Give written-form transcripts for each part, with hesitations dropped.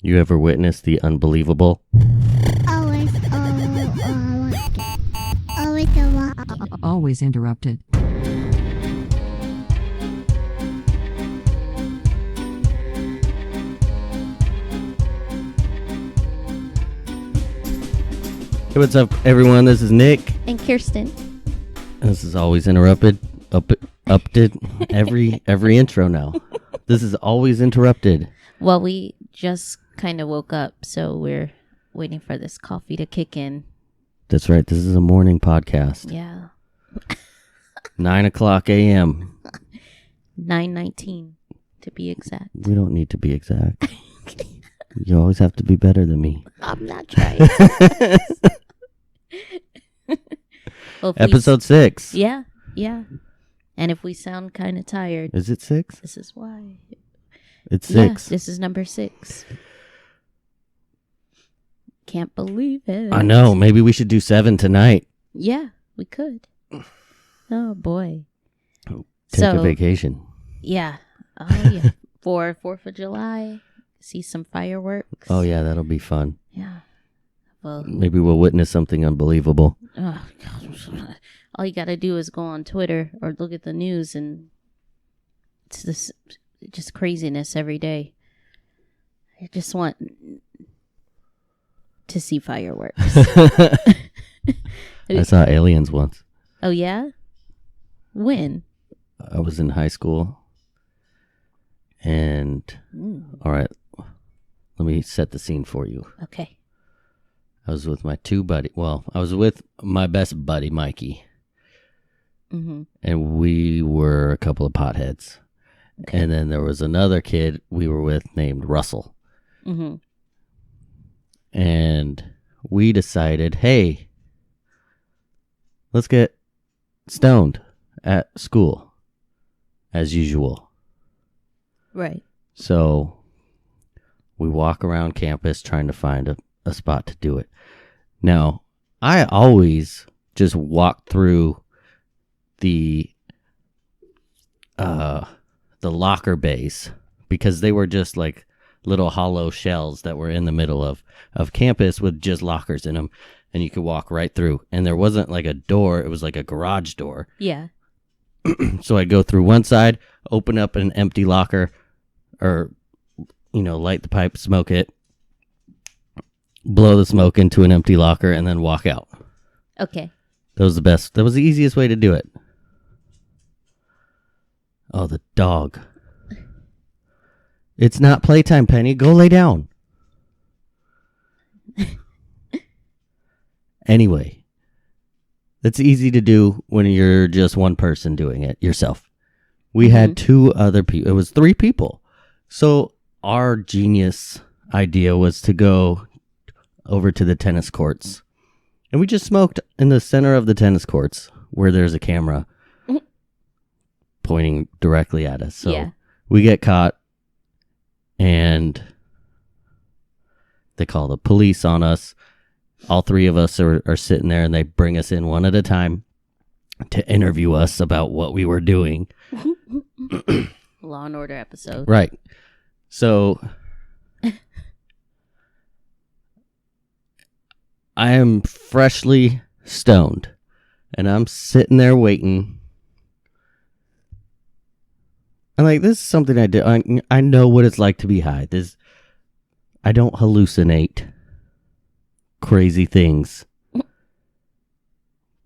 You ever witnessed the unbelievable? Always, Always interrupted. Hey, what's up, everyone? This is Nick. and Kirsten. This is always interrupted. Updid every intro now. This is always interrupted. Well, we just kind of woke up, so we're waiting for this coffee to kick in. That's right. This is a morning podcast. Yeah. 9:00 a.m. 9:19 to be exact. We don't need to be exact. You always have to be better than me. I'm not trying. Well, Episode 6. Yeah. And if we sound kind of tired, Is it 6? this is why. It's Yeah, 6. this is number 6. Can't believe it. I know. Maybe we should do 7 tonight. Yeah, we could. Oh, boy. Take a vacation. Yeah. Oh, yeah. For 4th of July, see some fireworks. Oh, yeah. That'll be fun. Yeah. Well, Maybe we'll witness something unbelievable. oh, gosh. All you got to do is go on Twitter or look at the news, and it's this just craziness every day. I just want to see fireworks. I saw aliens once. Oh, yeah? When? I was in high school. And, all right, let me set the scene for you. Okay. I was with my I was with my best buddy, Mikey. Mm-hmm. And we were a couple of potheads. Okay. And then there was another kid we were with named Russell. Mm-hmm. And we decided, hey, let's get stoned at school, as usual. Right. So we walk around campus trying to find a spot to do it. Now, I always just walk through the locker bays because they were just like little hollow shells that were in the middle of campus with just lockers in them, and you could walk right through. And there wasn't like a door, it was like a garage door. Yeah. So I'd go through one side, open up an empty locker, or, light the pipe, smoke it, blow the smoke into an empty locker, and then walk out. Okay. That was the best. That was the easiest way to do it. Oh, the dog. It's not playtime, Penny. Go lay down. Anyway, that's easy to do when you're just one person doing it yourself. We had 2 other people. It was 3 people. So our genius idea was to go over to the tennis courts. And we just smoked in the center of the tennis courts where there's a camera pointing directly at us. So we get caught and they call the police on us. All 3 of us are sitting there, and they bring us in one at a time to interview us about what we were doing. Law and Order episode. Right. So I am freshly stoned, and I'm sitting there waiting. I'm like, this is something I do. I know what it's like to be high. I don't hallucinate crazy things.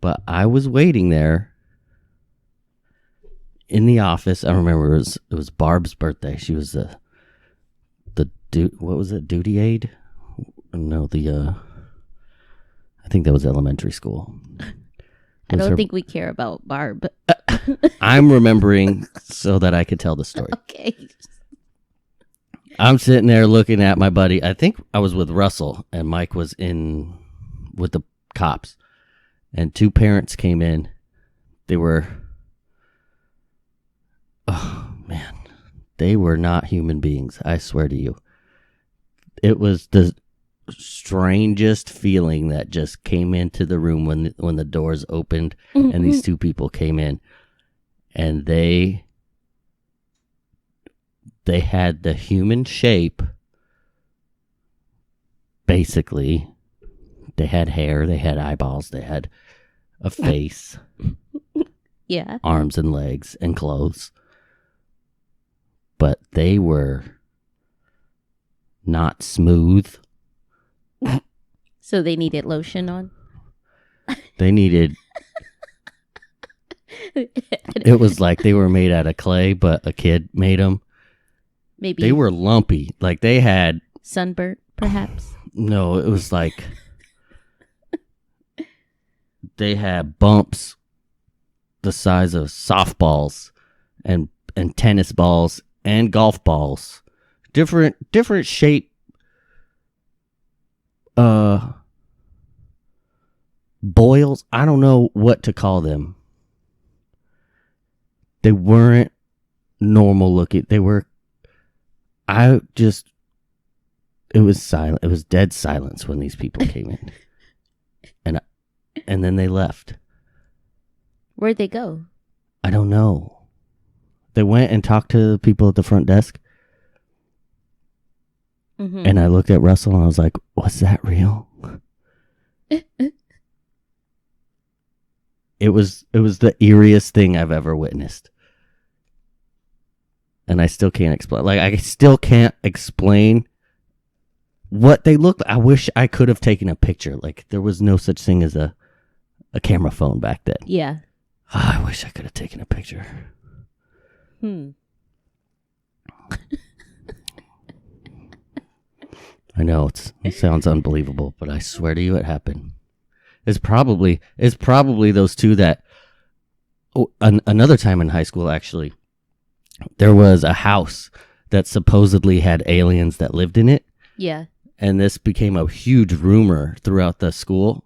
But I was waiting there in the office. I remember it was Barb's birthday. She was the what was it? Duty aide? No, I think that was elementary school. I don't think we care about Barb. I'm remembering so that I could tell the story. Okay. I'm sitting there looking at my buddy. I think I was with Russell, and Mike was in with the cops. And 2 parents came in. They were, oh man, they were not human beings. I swear to you. It was the strangest feeling that just came into the room when the doors opened and these 2 people came in, and they had the human shape basically, they had hair, they had eyeballs, they had a face, Yeah. arms and legs, and clothes. But they were not smooth. So they needed lotion on? They needed... It was like they were made out of clay, but a kid made them. Maybe. They were lumpy. Like they had... Sunburnt, perhaps? No, it was like... They had bumps the size of softballs and tennis balls and golf balls. Different shape boils. I don't know what to call them. They weren't normal looking. They were... It was silent. It was dead silence when these people came in. And then they left. Where'd they go? I don't know. They went and talked to the people at the front desk. Mm-hmm. And I looked at Russell and I was like, was that real? It was the eeriest thing I've ever witnessed. And I still can't explain. Like, I still can't explain what they looked like. I wish I could have taken a picture. Like, there was no such thing as a camera phone back then. Yeah. I wish I could have taken a picture. I know it sounds unbelievable, but I swear to you it happened. It's probably those two that... another time in high school, actually, there was a house that supposedly had aliens that lived in it. Yeah. And this became a huge rumor throughout the school.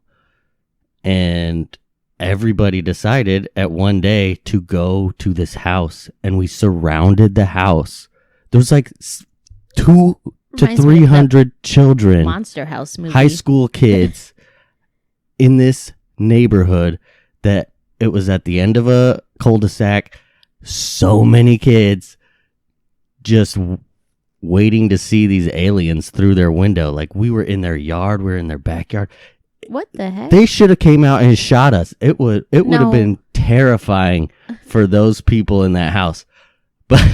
And everybody decided at one day to go to this house. And we surrounded the house. There was like 200 to 300 children. Monster House movie. High school kids in this neighborhood that it was at the end of a cul-de-sac. So many kids just waiting to see these aliens through their window. Like, we were in their yard, we were in their backyard. What the heck? They should have came out and shot us. It would have been terrifying for those people in that house. But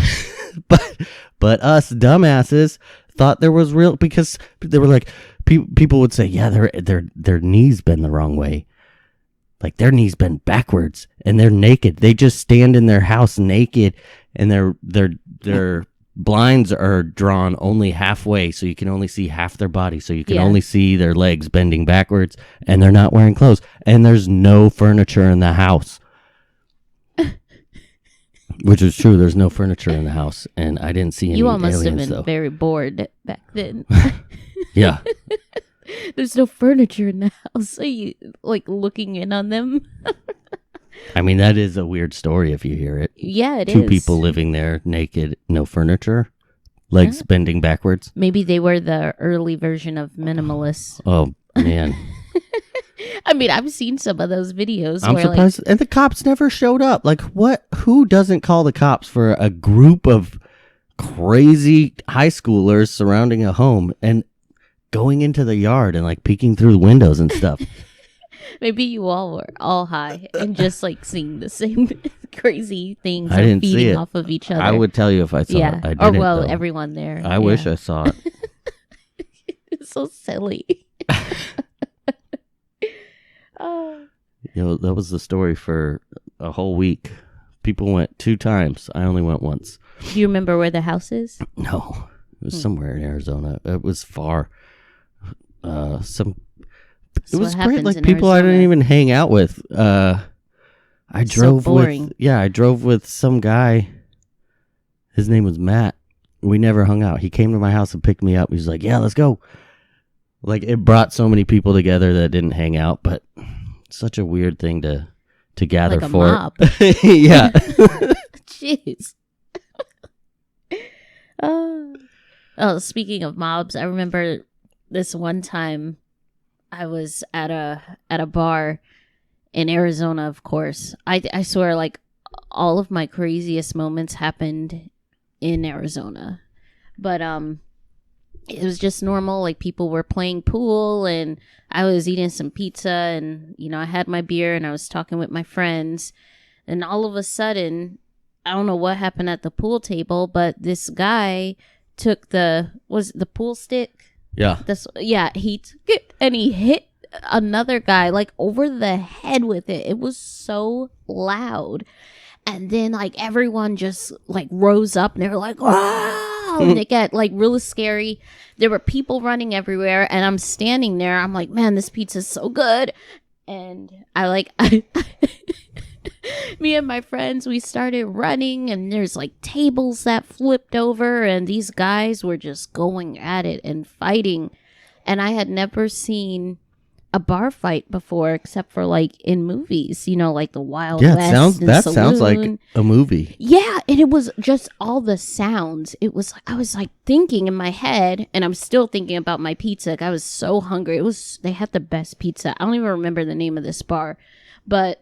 us dumbasses thought there was real, because they were like, people would say, yeah, their knees bend the wrong way. Like, their knees bend backwards and they're naked. They just stand in their house naked, and their blinds are drawn only halfway, so you can only see half their body. So you can only see their legs bending backwards, and they're not wearing clothes. And there's no furniture in the house. Which is true. There's no furniture in the house, and I didn't see any aliens. You all must have been though. very bored back then. Yeah. There's no furniture in the house. Are you like looking in on them? I mean, that is a weird story if you hear it. Yeah, it is. 2 people living there naked, no furniture, legs bending backwards. Maybe they were the early version of minimalists. Oh, man. I mean, I've seen some of those videos. I'm surprised. And the cops never showed up. Like, what? Who doesn't call the cops for a group of crazy high schoolers surrounding a home and going into the yard and like peeking through the windows and stuff? Maybe you all were all high and just like seeing the same crazy things I didn't feeding see it. off of each other. I would tell you if I saw it. I didn't, though. Everyone there. I wish I saw it. It's so silly. Oh. That was the story for a whole week. People went 2 times. I only went once. Do you remember where the house is? No, it was somewhere in Arizona. It was far. It was great. Like, people I didn't even hang out with. I drove with some guy. His name was Matt. We never hung out. He came to my house and picked me up. He was like, "Yeah, let's go." Like, it brought so many people together that didn't hang out, but such a weird thing to gather like a for. Mob. Yeah. Jeez. Oh, speaking of mobs, I remember this one time I was at a bar in Arizona, of course. I swear, like, all of my craziest moments happened in Arizona. But it was just normal. Like, people were playing pool, and I was eating some pizza, and, you know, I had my beer, and I was talking with my friends. And all of a sudden, I don't know what happened at the pool table, but this guy took the pool stick? Yeah. He took it, and he hit another guy, like, over the head with it. It was so loud. And then, like, everyone just, like, rose up, and they were like, wow! And it got, like, really scary. There were people running everywhere, and I'm standing there. I'm like, man, this pizza's so good. And me and my friends, we started running, and there's, like, tables that flipped over, and these guys were just going at it and fighting. And I had never seen a bar fight before, except for, like, in movies, you know, like the Wild West. That sounds like a movie. Yeah, and it was just all the sounds. It was, I was like thinking in my head, and I'm still thinking about my pizza. I was so hungry. They had the best pizza. I don't even remember the name of this bar, but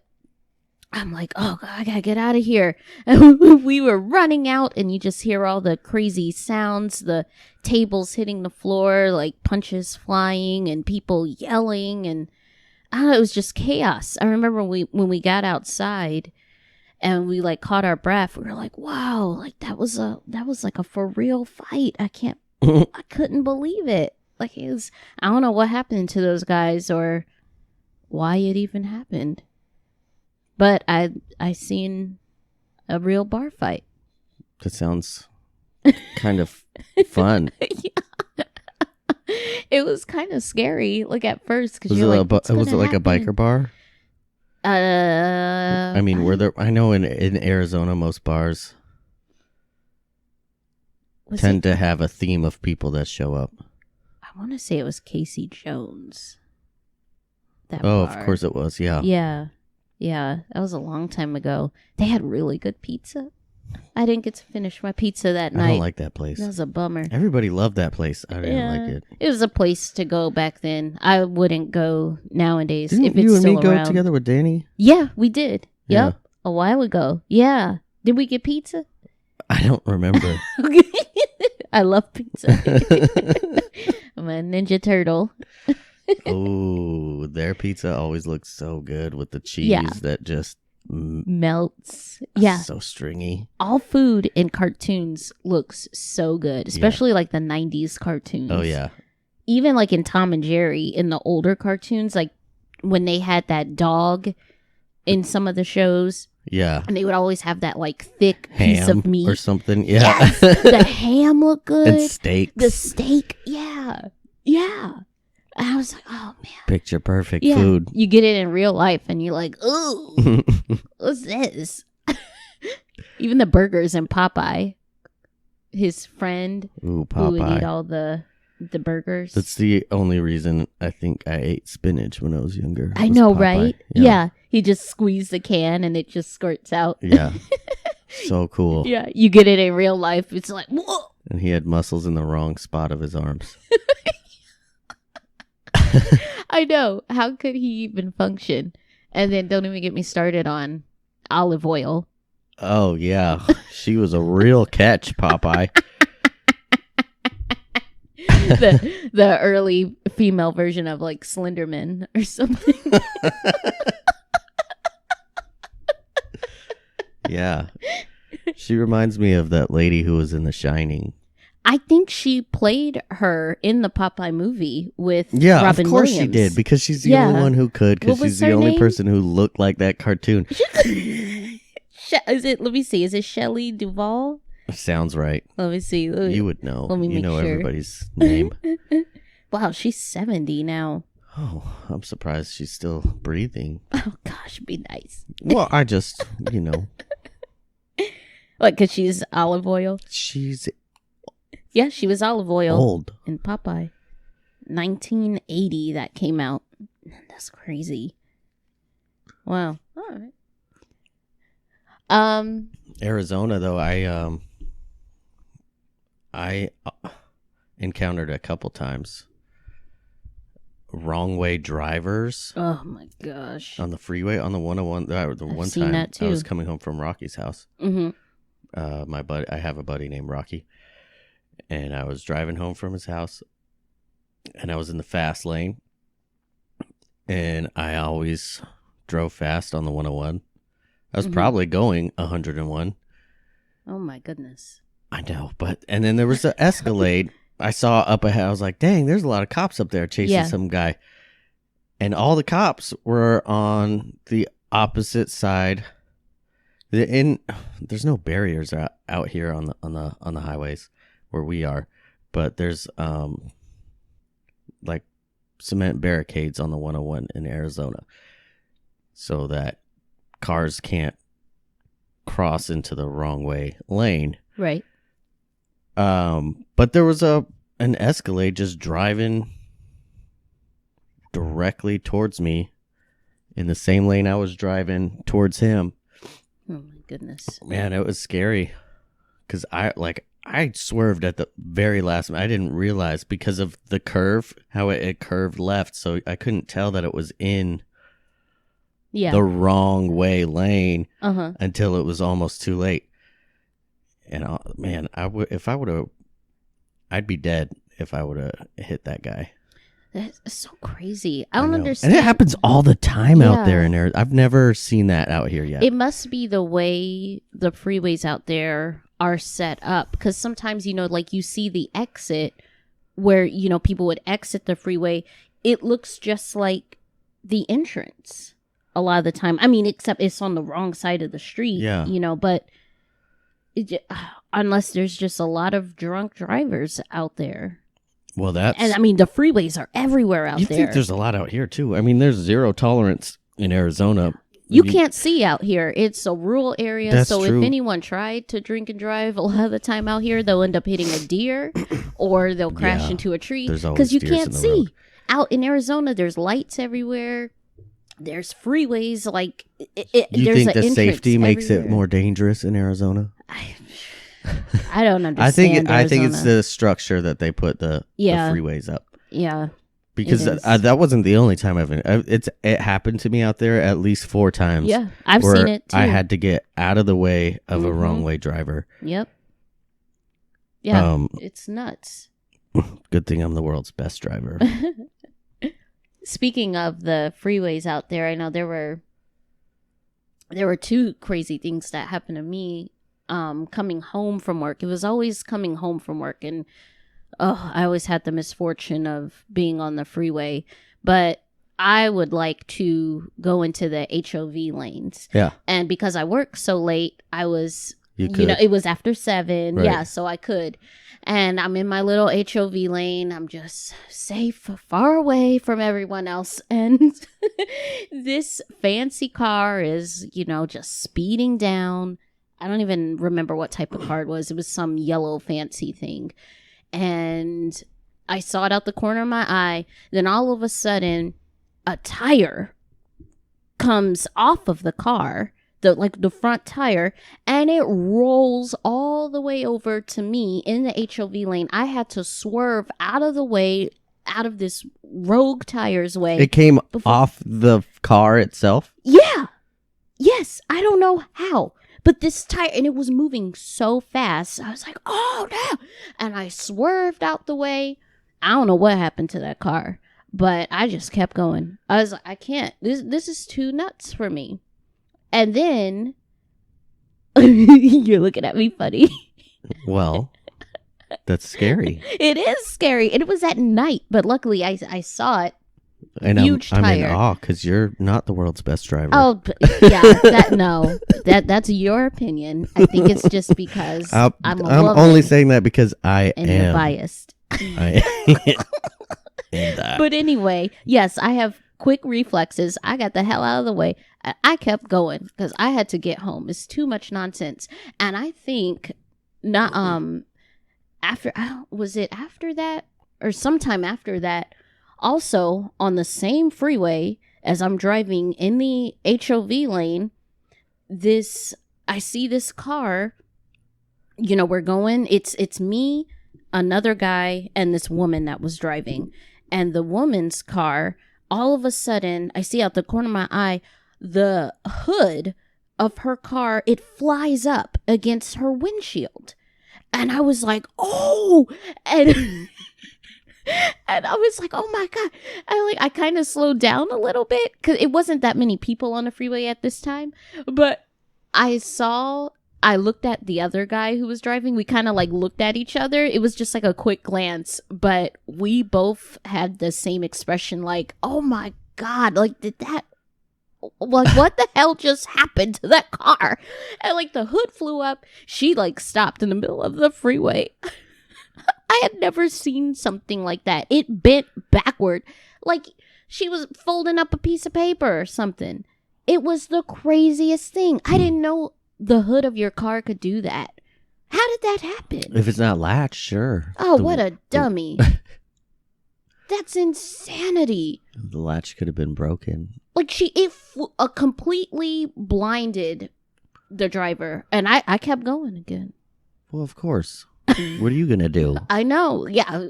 I'm like, oh God, I gotta get out of here. And we were running out, and you just hear all the crazy sounds, the tables hitting the floor, like punches flying and people yelling, and I don't know, it was just chaos. I remember when we got outside and we, like, caught our breath, we were like, wow, like that was like a for real fight. I couldn't believe it. Like, it was, I don't know what happened to those guys or why it even happened. But I seen a real bar fight. That sounds kind of fun. Yeah. It was kind of scary, like, at first, because Was it like a biker bar? I mean, I know in Arizona, most bars tend to have a theme of people that show up. I want to say it was Casey Jones. That bar. Of course it was, yeah. Yeah, that was a long time ago. They had really good pizza. I didn't get to finish my pizza that night. I don't like that place. That was a bummer. Everybody loved that place. I didn't like it. It was a place to go back then. I wouldn't go nowadays. Didn't if it's you and still me around. go together with Danny? Yeah, we did. Yeah. Yep, a while ago. Yeah. Did we get pizza? I don't remember. I love pizza. I'm a Ninja Turtle. Oh, their pizza always looks so good with the cheese that just melts. Yeah. So stringy. All food in cartoons looks so good, especially like the 90s cartoons. Oh, yeah. Even like in Tom and Jerry, in the older cartoons, like when they had that dog in some of the shows. Yeah. And they would always have that like thick piece of meat. Or something. Yeah. Yes, the ham looked good. And steaks. The steak. Yeah. Yeah. I was like, oh, man. Picture perfect food. You get it in real life and you're like, ooh, what's this? Even the burgers in Popeye. His friend who would eat all the burgers. That's the only reason I think I ate spinach when I was younger. I know, Popeye. right? Yeah. He just squeezed the can and it just squirts out. Yeah. So cool. Yeah. You get it in real life. It's like, whoa. And he had muscles in the wrong spot of his arms. I know. How could he even function? And then don't even get me started on olive oil. Oh, yeah. She was a real catch, Popeye. the early female version of like Slenderman or something. Yeah. She reminds me of that lady who was in The Shining. I think she played her in the Popeye movie with Robin Of course Williams. she did, because she's the only one who could, because she's the only person who looked like that cartoon. Let me see. Is it Shelley Duvall? Sounds right. Let me see. You would know. Let me make sure. Everybody's name. Wow, she's 70 now. Oh, I'm surprised she's still breathing. Oh, gosh, be nice. Well, I just, What, because she's olive oil? Yeah, she was olive oil. Old. In Popeye. 1980 that came out. That's crazy. Wow. All right. Arizona, though, I encountered a couple times wrong way drivers. Oh my gosh. On the freeway, on the 101. One seen time that too. I was coming home from Rocky's house. Mm-hmm. I have a buddy named Rocky. and I was driving home from his house, and I was in the fast lane, and I always drove fast on the 101. I was probably going 101. Oh my goodness. I know, and then there was an Escalade I saw up ahead. I was like, dang, there's a lot of cops up there chasing some guy. And all the cops were on the opposite side. There's no barriers out here on the highways where we are, but there's like cement barricades on the 101 in Arizona, so that cars can't cross into the wrong way lane. Right. But there was an Escalade just driving directly towards me in the same lane I was driving towards him. Oh my goodness. Man, it was scary because I swerved at the very last minute. I didn't realize because of the curve, how it curved left, so I couldn't tell that it was in the wrong way lane until it was almost too late. And man, I'd be dead if I would have hit that guy. That's so crazy. I don't understand. And it happens all the time out there in Arizona. I've never seen that out here yet. It must be the way the freeways out there are set up. Because sometimes, like you see the exit where, people would exit the freeway. It looks just like the entrance a lot of the time. I mean, except it's on the wrong side of the street, but unless there's just a lot of drunk drivers out there. Well, and I mean, the freeways are everywhere out there. You think there's a lot out here, too. I mean, there's zero tolerance in Arizona. You can't see out here. It's a rural area. That's so true. If anyone tried to drink and drive a lot of the time out here, they'll end up hitting a deer or they'll crash into a tree because you can't see. Road. Out in Arizona, there's lights everywhere. There's freeways. Like, you think the safety makes it more dangerous in Arizona? I don't understand. I think it's the structure that they put the freeways up. Yeah. Because that wasn't the only time it happened to me out there at least 4 times. Yeah, I've seen it too. I had to get out of the way of a wrong way driver. Yep. Yeah, it's nuts. Good thing I'm the world's best driver. Speaking of the freeways out there, I know there were 2 crazy things that happened to me coming home from work. It was always coming home from work, and I always had the misfortune of being on the freeway, but I would like to go into the HOV lanes. Yeah. And because I work so late, I was, it was after 7. Right. Yeah, so I could. And I'm in my little HOV lane. I'm just safe, far away from everyone else. And this fancy car is, just speeding down. I don't even remember what type of car it was. It was some yellow fancy thing. And I saw it out the corner of my eye. Then all of a sudden, a tire comes off of the car, the front tire, and it rolls all the way over to me in the HOV lane. I had to swerve out of the way, out of this rogue tire's way. It came off the car itself? Yeah. Yes. I don't know how. But this tire, and it was moving so fast. I was like, oh, no. And I swerved out the way. I don't know what happened to that car, but I just kept going. I was like, I can't. This is too nuts for me. And then, you're looking at me funny. Well, that's scary. It is scary. And it was at night, but luckily I saw it. And huge tire. I'm in awe because you're not the world's best driver. Oh, yeah. That's your opinion. I think it's just because I'm only saying that because I am. You're biased. I am that. But anyway, yes, I have quick reflexes. I got the hell out of the way. I kept going because I had to get home. It's too much nonsense. And I think was it after that or sometime after that? Also, on the same freeway as I'm driving in the HOV lane, I see this car, we're going, it's me, another guy, and this woman that was driving. And the woman's car, all of a sudden, I see out the corner of my eye, the hood of her car, it flies up against her windshield. And I was like, oh, and and I was like, oh my God. I kind of slowed down a little bit because it wasn't that many people on the freeway at this time. But I looked at the other guy who was driving. We kind of like looked at each other. It was just like a quick glance, but we both had the same expression like, oh my God, like what the hell just happened to that car? And like the hood flew up. She like stopped in the middle of the freeway. I had never seen something like that. It bent backward like she was folding up a piece of paper or something. It was the craziest thing. I didn't know the hood of your car could do that. How did that happen? If it's not latched, sure. Oh, what a dummy. That's insanity. The latch could have been broken. Like it completely blinded the driver. And I kept going again. Well, of course. What are you going to do? I know. Yeah.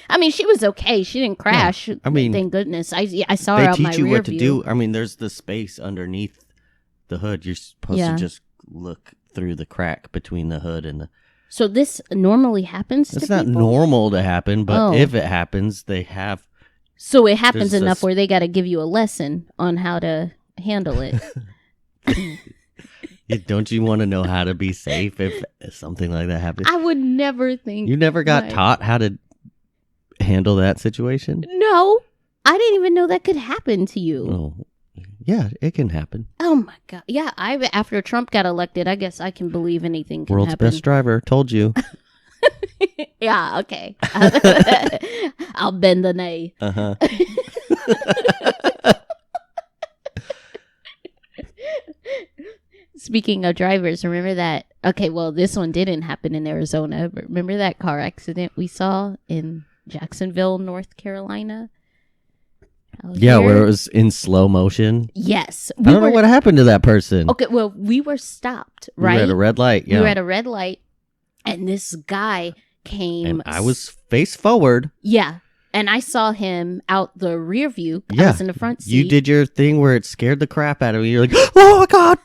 I mean, she was okay. She didn't crash. Yeah. I mean, thank goodness. I saw her out my rear view. They teach you what to do. I mean, there's the space underneath the hood. You're supposed to just look through the crack between the hood and the... So this normally happens to people? It's not normal to happen, but if it happens, they have... So it happens enough where they got to give you a lesson on how to handle it. Don't you want to know how to be safe if something like that happens? I would never think... You never got taught how to handle that situation? No. I didn't even know that could happen to you. Oh, yeah, it can happen. Oh, my God. Yeah, after Trump got elected, I guess I can believe anything can happen. World's best driver. Told you. Yeah, okay. I'll bend the knee. Uh-huh. Speaking of drivers, remember that? Okay, well, this one didn't happen in Arizona. But remember that car accident we saw in Jacksonville, North Carolina? Where it was in slow motion. Yes. I don't know what happened to that person. Okay, well, we were stopped, right? We were at a red light, yeah. We were at a red light, and this guy came. And I was face forward. Yeah. And I saw him out the rear view. Yeah. I was in the front seat. You did your thing where it scared the crap out of me. You're like, oh my God.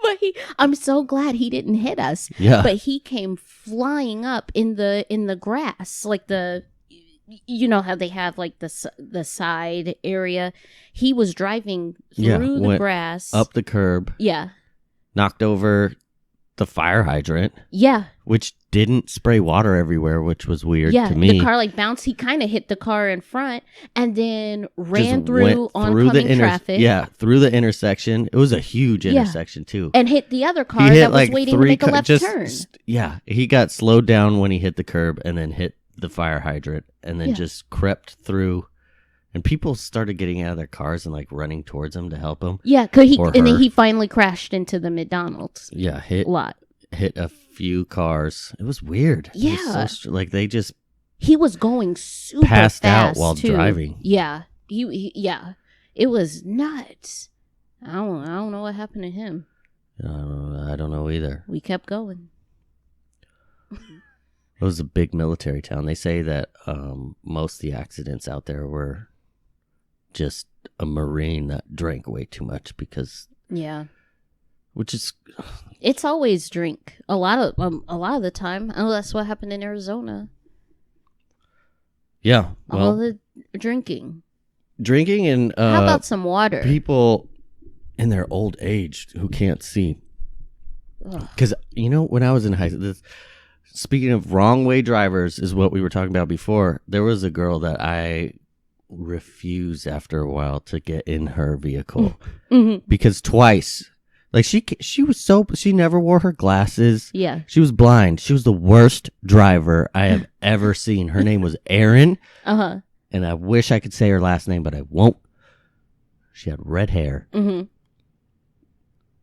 But I'm so glad he didn't hit us. Yeah. But he came flying up in the grass, like you know how they have like the side area. He was driving through the grass, up the curb. Yeah. Knocked over the fire hydrant. Yeah. Which didn't spray water everywhere, which was weird to me. The car like bounced. He kind of hit the car in front and then ran through oncoming traffic. Yeah, through the intersection. It was a huge intersection too. And hit the other car that was waiting to make a left turn. Yeah, he got slowed down when he hit the curb and then hit the fire hydrant and then just crept through. And people started getting out of their cars and like running towards him to help him. Yeah, and then he finally crashed into the McDonald's. Yeah, hit a few cars. It was weird. Yeah, it was like they just he was going super passed fast out while driving. Yeah, it was nuts. I don't know what happened to him. I don't know either. We kept going. It was a big military town. They say that most of the accidents out there were just a Marine that drank way too much because which is it's always drink a lot of the time. Oh, that's what happened in Arizona. Yeah, well, all the drinking and how about some water? People in their old age who can't see. Because when I was in high school. Speaking of wrong way drivers is what we were talking about before. There was a girl that I refused after a while to get in her vehicle because twice, like she never wore her glasses. Yeah. She was blind. She was the worst driver I have ever seen. Her name was Erin. Uh-huh. And I wish I could say her last name, but I won't. She had red hair. Mm-hmm.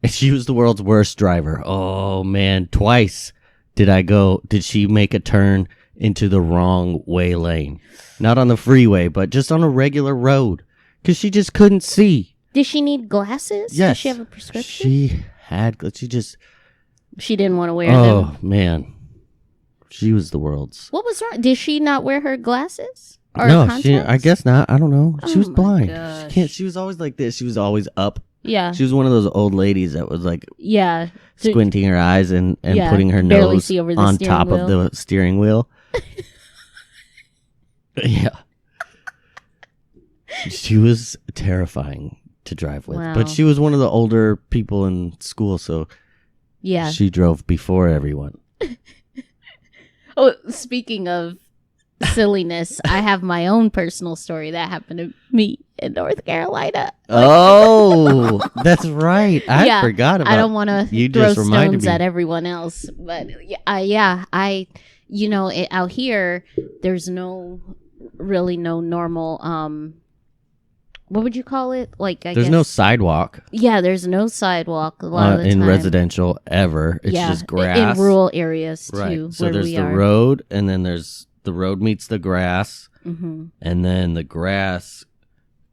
And she was the world's worst driver. Oh man, twice. Did she make a turn into the wrong way lane? Not on the freeway, but just on a regular road. Because she just couldn't see. Did she need glasses? Yes. Did she have a prescription? She didn't want to wear them. Oh, man. She was the world's. What was wrong? Did she not wear her glasses? Or no, I guess not. I don't know. She was blind. Gosh. She was always like this. She was always up Yeah. She was one of those old ladies that was like Yeah. squinting her eyes and Yeah, putting her barely nose see over the on steering top of wheel. the steering wheel. Yeah. She was terrifying to drive with. Wow. But she was one of the older people in school, so Yeah. she drove before everyone. Oh, speaking of silliness, I have my own personal story that happened to me in North Carolina. Oh, that's right. I forgot about I don't want to you throw just reminded stones me. at everyone else, but out here, there's really no normal, what would you call it? Like, There's no sidewalk. Yeah, there's no sidewalk a lot of the in time. residential ever. It's just grass. In rural areas, too. Right. So where there's we the are. road, and then there's the road meets the grass, Mm-hmm. and then the grass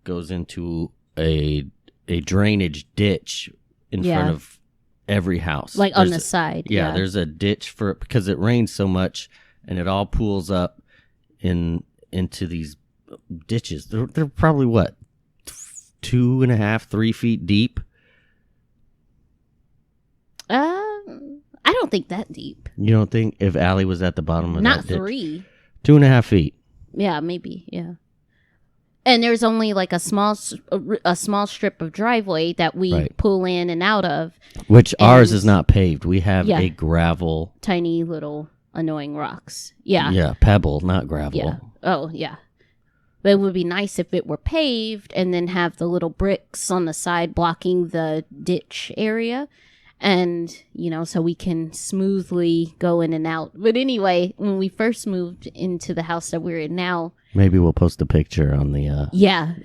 goes into a drainage ditch in front of every house. Like on the side. Yeah, there's a ditch because it rains so much, and it all pools up into these ditches. They're probably what? 2.5, 3 feet deep. I don't think that deep. You don't think if Allie was at the bottom of Not that ditch? 3. 2.5 feet. Yeah, maybe. Yeah. And there's only like a small strip of driveway that we pull in and out of. Which ours is not paved. We have a gravel. Tiny little annoying rocks. Yeah. Yeah, pebble, not gravel. Yeah. Oh, yeah. But it would be nice if it were paved and then have the little bricks on the side blocking the ditch area. And, so we can smoothly go in and out. But anyway, when we first moved into the house that we're in now. Maybe we'll post a picture on the... Yeah.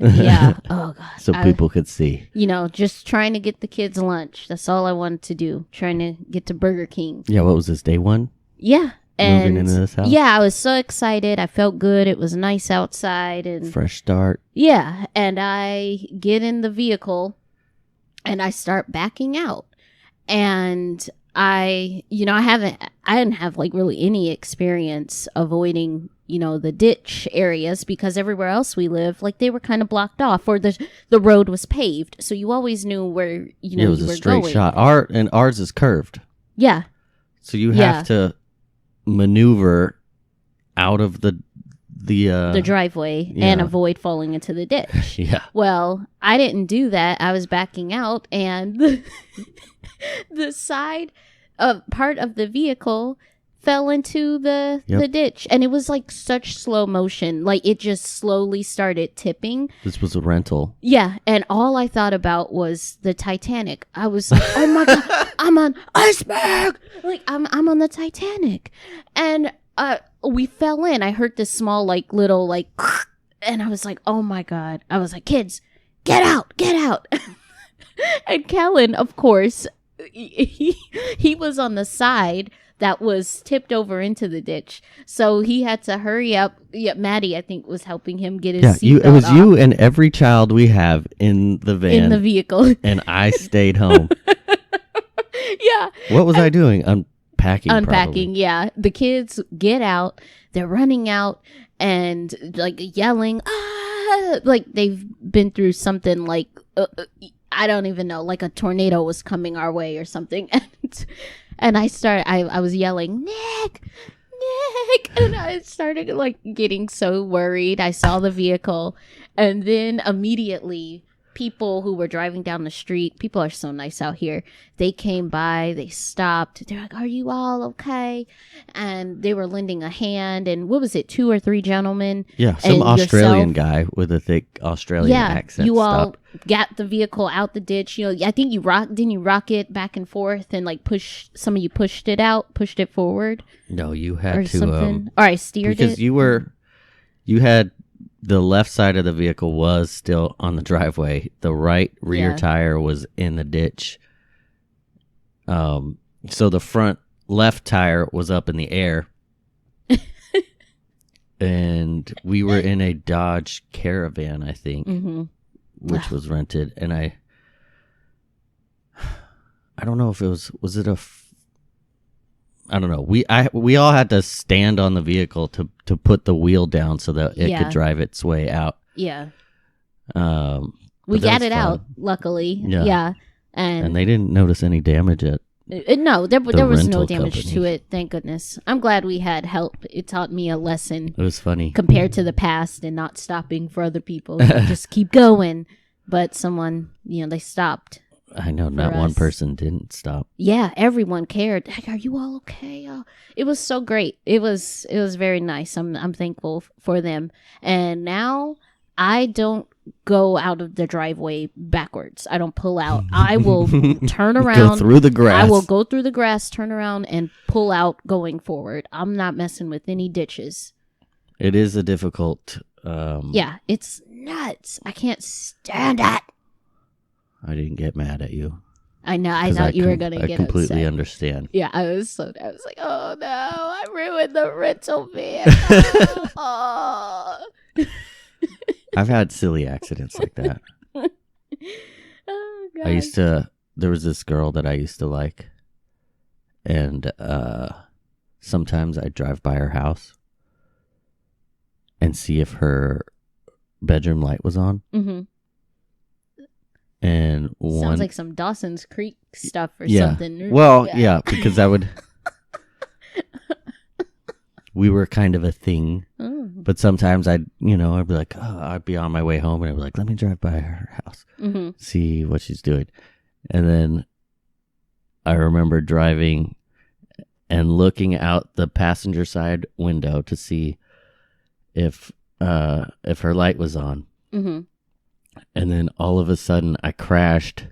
Oh, God. So people could see. Just trying to get the kids lunch. That's all I wanted to do. Trying to get to Burger King. Yeah, what was this, day 1? Yeah. Moving into this house? Yeah, I was so excited. I felt good. It was nice outside. And fresh start. Yeah. And I get in the vehicle and I start backing out. And I didn't have like really any experience avoiding, the ditch areas because everywhere else we live, like they were kind of blocked off or the road was paved. So you always knew where, it was you a were straight going. shot. Ours is curved. Yeah. So you have to maneuver out of the driveway and avoid falling into the ditch. Yeah. Well, I didn't do that. I was backing out and the side part of the vehicle fell into the ditch. And it was like such slow motion. Like it just slowly started tipping. This was a rental. Yeah. And all I thought about was the Titanic. I was like, oh my God, I'm on iceberg. Like I'm on the Titanic. And we fell in. I heard this small little and I was like, oh my God. I was like, kids, get out. And Kellen, of course, he was on the side that was tipped over into the ditch. So he had to hurry up. Yeah, Maddie, I think, was helping him get his seatbelt it was off. you and every child we have in the van. In the vehicle. And I stayed home. Yeah. What was I doing? Unpacking, probably. Yeah. The kids get out. They're running out and yelling, ah! Like they've been through something I don't even know, like a tornado was coming our way or something. And I was yelling, Nick, and I started getting so worried. I saw the vehicle and then immediately people who were driving down the street, people are so nice out here. They came by, they stopped. They're like, are you all okay? And they were lending a hand. And what was it, 2 or 3 gentlemen? Yeah, some Australian guy with a thick Australian accent. You all stopped. got the vehicle out the ditch. I think didn't you rock it back and forth and some of you pushed it forward? No, you had or to something. Or I steered because it. you had the left side of the vehicle was still on the driveway. The right rear tire was in the ditch. So the front left tire was up in the air. And we were in a Dodge Caravan, I think, which was rented. And I don't know if it was it I don't know. We all had to stand on the vehicle to put the wheel down so that it could drive its way out. Yeah. We that got was it out, fun. luckily. Yeah. Yeah. And they didn't notice any damage at. No, there was no rental damage company. to it. Thank goodness. I'm glad we had help. It taught me a lesson It was funny. compared to the past and not stopping for other people. Just keep going. But someone, they stopped. I know not one person didn't stop. Yeah, everyone cared. Like, are you all okay? Oh, it was so great. It was very nice. I'm thankful for them. And now I don't go out of the driveway backwards. I don't pull out. I will turn around. Go through the grass. I will go through the grass, turn around, and pull out going forward. I'm not messing with any ditches. It is a difficult. Yeah, it's nuts. I can't stand it. I didn't get mad at you. I know. I thought you were going to get upset. I completely understand. Yeah, I was like, oh no, I ruined the rental van. Oh. I've had silly accidents like that. Oh, God. There was this girl that I used to like, and sometimes I'd drive by her house and see if her bedroom light was on. Mm-hmm. And sounds like some Dawson's Creek stuff or yeah. something. Well, yeah, because I would. We were kind of a thing, but sometimes I'd be like, I'd be on my way home, and I'd be like, let me drive by her house, see what she's doing, and then I remember driving and looking out the passenger side window to see if her light was on. Mm-hmm. And then all of a sudden I crashed.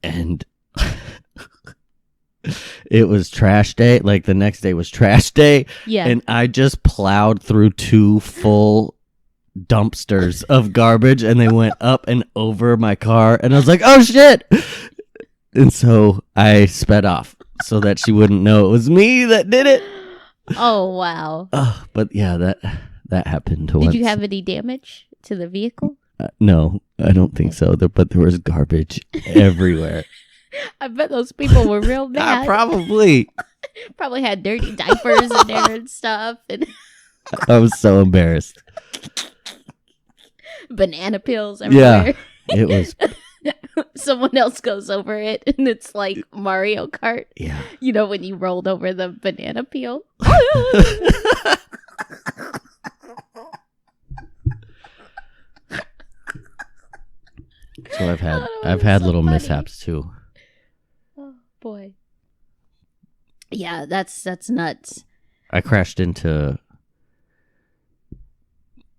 And it was trash day. Like the next day was trash day. Yeah. And I just plowed through 2 full dumpsters of garbage, and they went up and over my car. And I was like, oh shit. And so I sped off so that she wouldn't know it was me that did it. Oh, wow. But yeah, that happened once. Did you have any damage to the vehicle? No, I don't think so. But there was garbage everywhere. I bet those people were real mad. Probably. Probably had dirty diapers in there and stuff. And I was so embarrassed. Banana peels everywhere. Yeah, it was. Someone else goes over it, and it's like Mario Kart. Yeah. When you rolled over the banana peel. So I've had so little funny. mishaps too. Oh boy. Yeah, that's nuts. I crashed into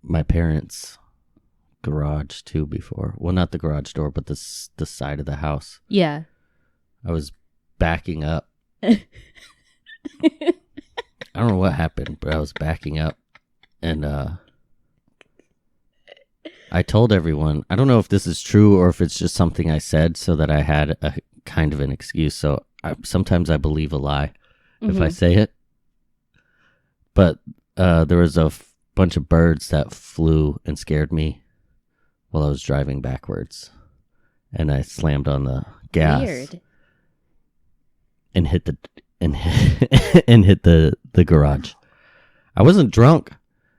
my parents' garage too before. Well, not the garage door, but the side of the house. Yeah. I was backing up. I don't know what happened, but I was backing up, and I told everyone. I don't know if this is true or if it's just something I said so that I had a kind of an excuse. So sometimes I believe a lie if I say it. But there was a bunch of birds that flew and scared me while I was driving backwards, and I slammed on the gas. Weird. And hit the garage. I wasn't drunk.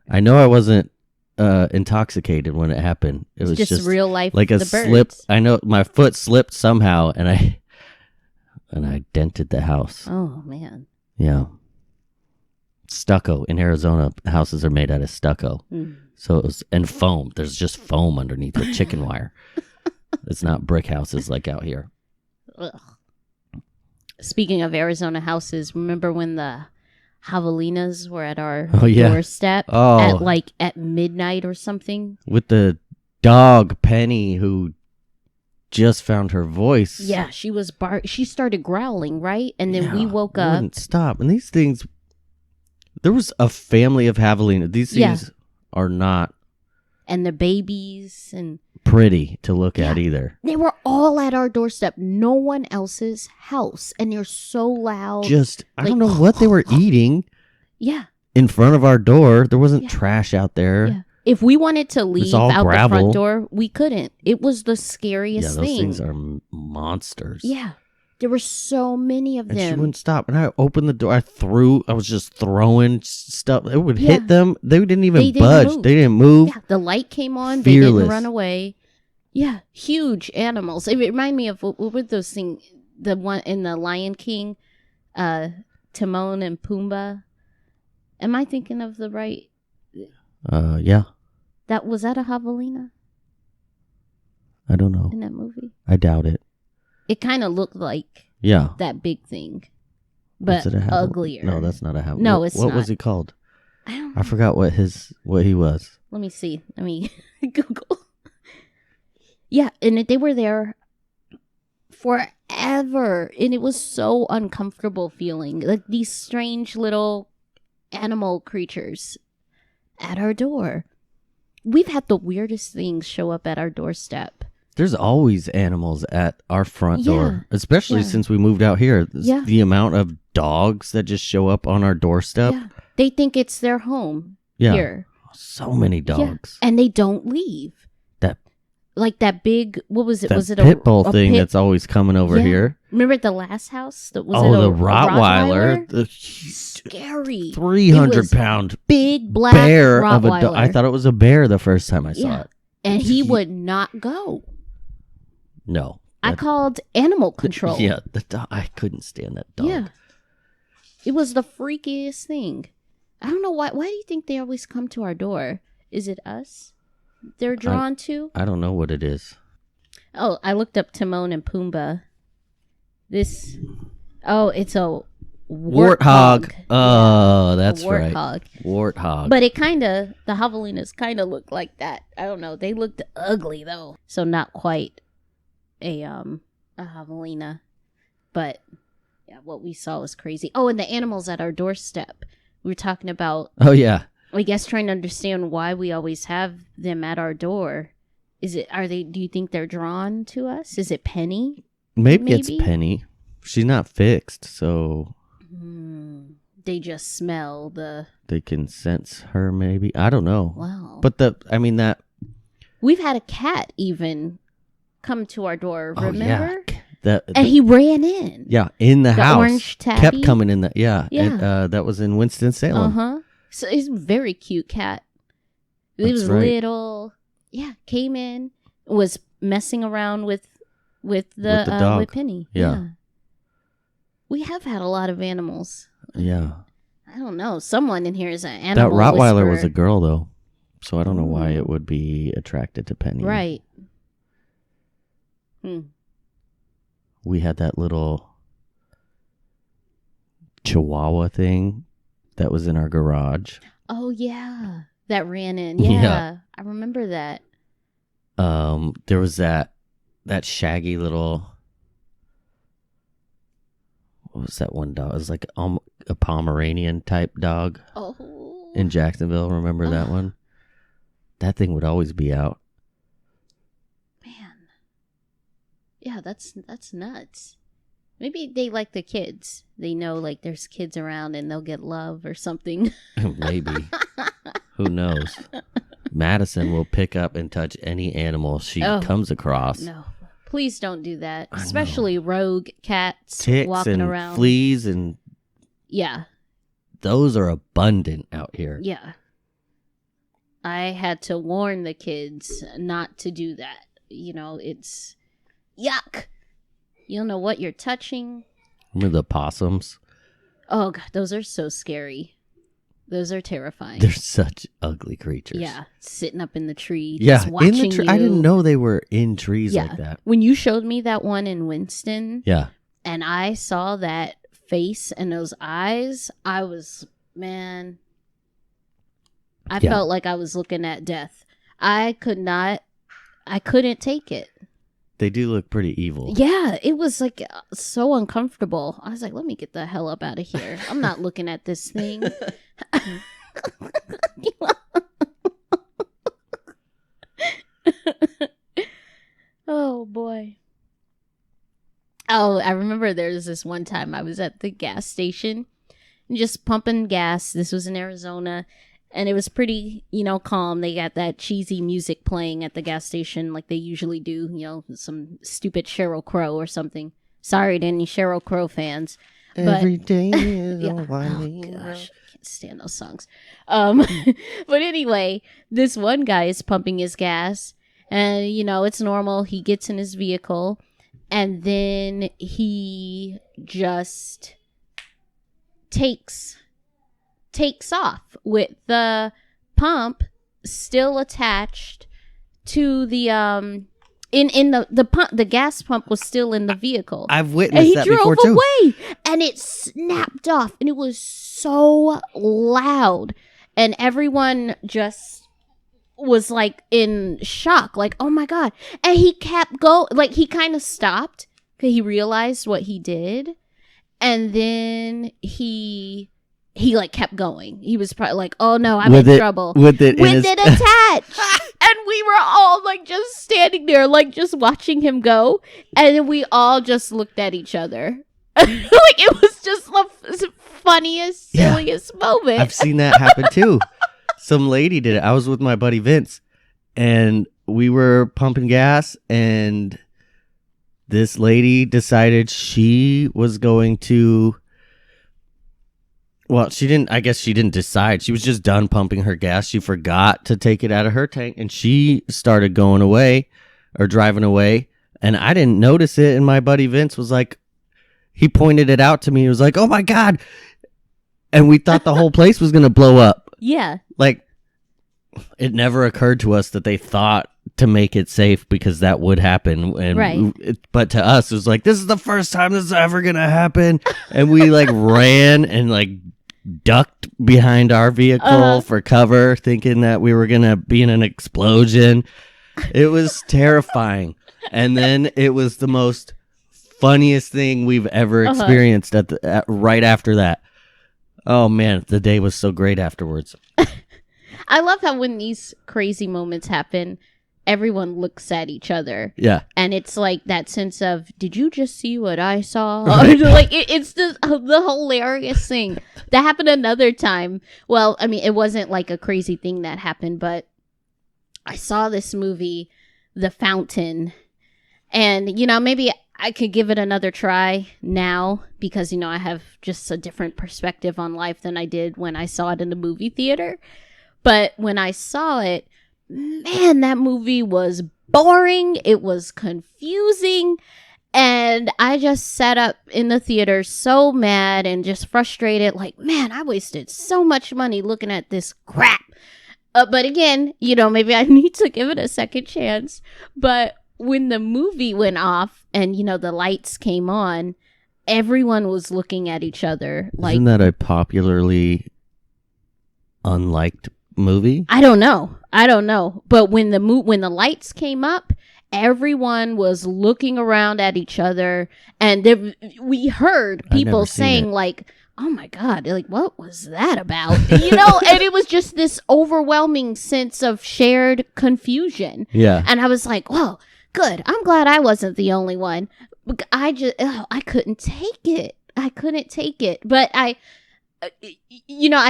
I know I wasn't intoxicated when it happened. It was just real life, like a the slip. birds. I know my foot slipped somehow, and I dented the house. Oh man. Yeah. Stucco in Arizona. Houses are made out of stucco, so it was and foam. There's just foam underneath with chicken wire. It's not brick houses like out here. Ugh. Speaking of Arizona houses, remember when the javelinas were at our doorstep at midnight or something? With the dog Penny, who just found her voice. Yeah, she was she started growling, right? And then we woke up. Wouldn't stop. And these things, there was a family of javelinas. These things are not. And the babies and pretty to look at either. They were all at our doorstep. No one else's house. And they're so loud. I don't know what they were eating. Yeah. In front of our door. There wasn't trash out there. Yeah. If we wanted to leave out gravel. the front door, we couldn't. It was the scariest thing. thing. Things are monsters. Yeah. There were so many of And she them. wouldn't stop. And I opened the door. I was just throwing stuff. It would hit them. They didn't even budge. Move. They didn't move. Yeah, the light came on. Fearless. They didn't run away. Yeah, huge animals. It reminded me of, what were those things? The one in the Lion King, Timon and Pumbaa. Am I thinking of the right? Yeah. Was that a javelina I don't know. in that movie? I doubt it. It kind of looked like Yeah. that big thing, but Was it a uglier. No, that's not a javelina. No, it's what not. was he called? I don't know. I forgot what he was. Let me see. Let me Google. Yeah, and they were there forever, and it was so uncomfortable feeling, like these strange little animal creatures at our door. We've had the weirdest things show up at our doorstep. There's always animals at our front door, especially Yeah. since we moved out here. Yeah. The amount of dogs that just show up on our doorstep. Yeah, they think it's their home Yeah. here. So many dogs. Yeah. And they don't leave. That Like that big, what was it? that Was it pit bull a thing pit? that's always coming over Yeah. here. Remember at the last house? The Rottweiler. The Scary. 300-pound Big black bear Rottweiler. of a dog. I thought it was a bear the first time I saw it. And he would not go. No. I called animal control. Yeah, the dog. I couldn't stand that dog. Yeah. It was the freakiest thing. I don't know why. Why do you think they always come to our door? Is it us they're drawn to? I don't know what it is. Oh, I looked up Timon and Pumbaa. It's a Warthog. Oh, that's warthog. right. Warthog. But the javelinas kind of looked like that. I don't know. They looked ugly though. So not quite a javelina. But yeah, what we saw was crazy. Oh, and the animals at our doorstep. We were talking about, oh, yeah. I guess, trying to understand why we always have them at our door. Do you think they're drawn to us? Is it Penny? Maybe it's Penny. She's not fixed, so They just smell they can sense her, maybe. I don't know. Wow. But that we've had a cat even come to our door, remember? Oh, yeah. And he ran in. Yeah, in the house. Orange tabby. Kept coming in Yeah. And, that was in Winston-Salem. Uh-huh. So it's a very cute cat. It That's was right. little. Yeah, came in, was messing around with the dog. with Penny. Yeah. We have had a lot of animals. Yeah. I don't know. Someone in here is an animal That Rottweiler whisperer. was a girl, though. So I don't know why it would be attracted to Penny. Right. We had that little Chihuahua thing that was in our garage. Oh, yeah. That ran in. Yeah. Yeah. I remember that. There was that shaggy little... What was that one dog? It was like a Pomeranian type dog in Jacksonville. Remember that one? That thing would always be out. Man. Yeah, that's nuts. Maybe they like the kids. They know like there's kids around and they'll get love or something. Maybe. Who knows? Madison will pick up and touch any animal she comes across. No. Please don't do that. Especially rogue cats Ticks walking and around. fleas and Yeah. those are abundant out here. Yeah. I had to warn the kids not to do that. You know, it's yuck. You don't know what you're touching. Remember the possums? Oh, God, those are so scary. Those are terrifying. They're such ugly creatures. Yeah, sitting up in the tree, Yeah, just watching in the you. I didn't know they were in trees Yeah. like that. When you showed me that one in Winston, Yeah. and I saw that face and those eyes, I was, man, I felt like I was looking at death. I couldn't take it. They do look pretty evil. Yeah, it was like so uncomfortable. I was like, let me get the hell up out of here. I'm not looking at this thing. Oh, boy. Oh, I remember there was this one time I was at the gas station just pumping gas. This was in Arizona. And it was pretty, calm. They got that cheesy music playing at the gas station like they usually do, some stupid Sheryl Crow or something. Sorry to any Sheryl Crow fans. Every day is Yeah. a winding Oh, road. gosh, I can't stand those songs. But anyway, this one guy is pumping his gas, and it's normal. He gets in his vehicle, and then he just takes off with the pump still attached to the in the pump. The gas pump was still in the vehicle. I've And witnessed he that drove before too. away, and it snapped off, and it was so loud, and everyone just was like in shock, like, oh my god. And he kept going, like, he kind of stopped because he realized what he did, and then he like kept going. He was probably like, oh no, I'm in trouble With it attached. And we were all like just standing there, like just watching him go. And then we all just looked at each other. Like it was just the funniest, silliest moment. I've seen that happen too. Some lady did it. I was with my buddy Vince, and we were pumping gas, and this lady decided she was going to. Well, I guess she didn't decide. She was just done pumping her gas. She forgot to take it out of her tank, and she started going away or driving away. And I didn't notice it. And my buddy Vince was like, he pointed it out to me. He was like, oh my God. And we thought the whole place was going to blow up. Yeah. Like, it never occurred to us that they thought to make it safe, because that would happen. And Right. But to us, it was like, this is the first time this is ever going to happen. And we like ran and like ducked behind our vehicle for cover, thinking that we were going to be in an explosion. It was terrifying. And then it was the most funniest thing we've ever experienced right after that. Oh man, the day was so great afterwards. I love how when these crazy moments happen, everyone looks at each other. Yeah. And it's like that sense of, did you just see what I saw? Like it's the hilarious thing. That happened another time. Well, I mean, it wasn't like a crazy thing that happened, but I saw this movie, The Fountain, and maybe I could give it another try now because I have just a different perspective on life than I did when I saw it in the movie theater. But when I saw it, man, that movie was boring. It was confusing. And I just sat up in the theater so mad and just frustrated. Like, man, I wasted so much money looking at this crap. But again, maybe I need to give it a second chance. But when the movie went off and, the lights came on, everyone was looking at each other. Like, isn't that a popularly unliked movie? I don't know. But when the lights came up, everyone was looking around at each other, and we heard people saying like, "Oh my God!" Like, what was that about? And it was just this overwhelming sense of shared confusion. Yeah. And I was like, "Well, good. I'm glad I wasn't the only one." I couldn't take it. But I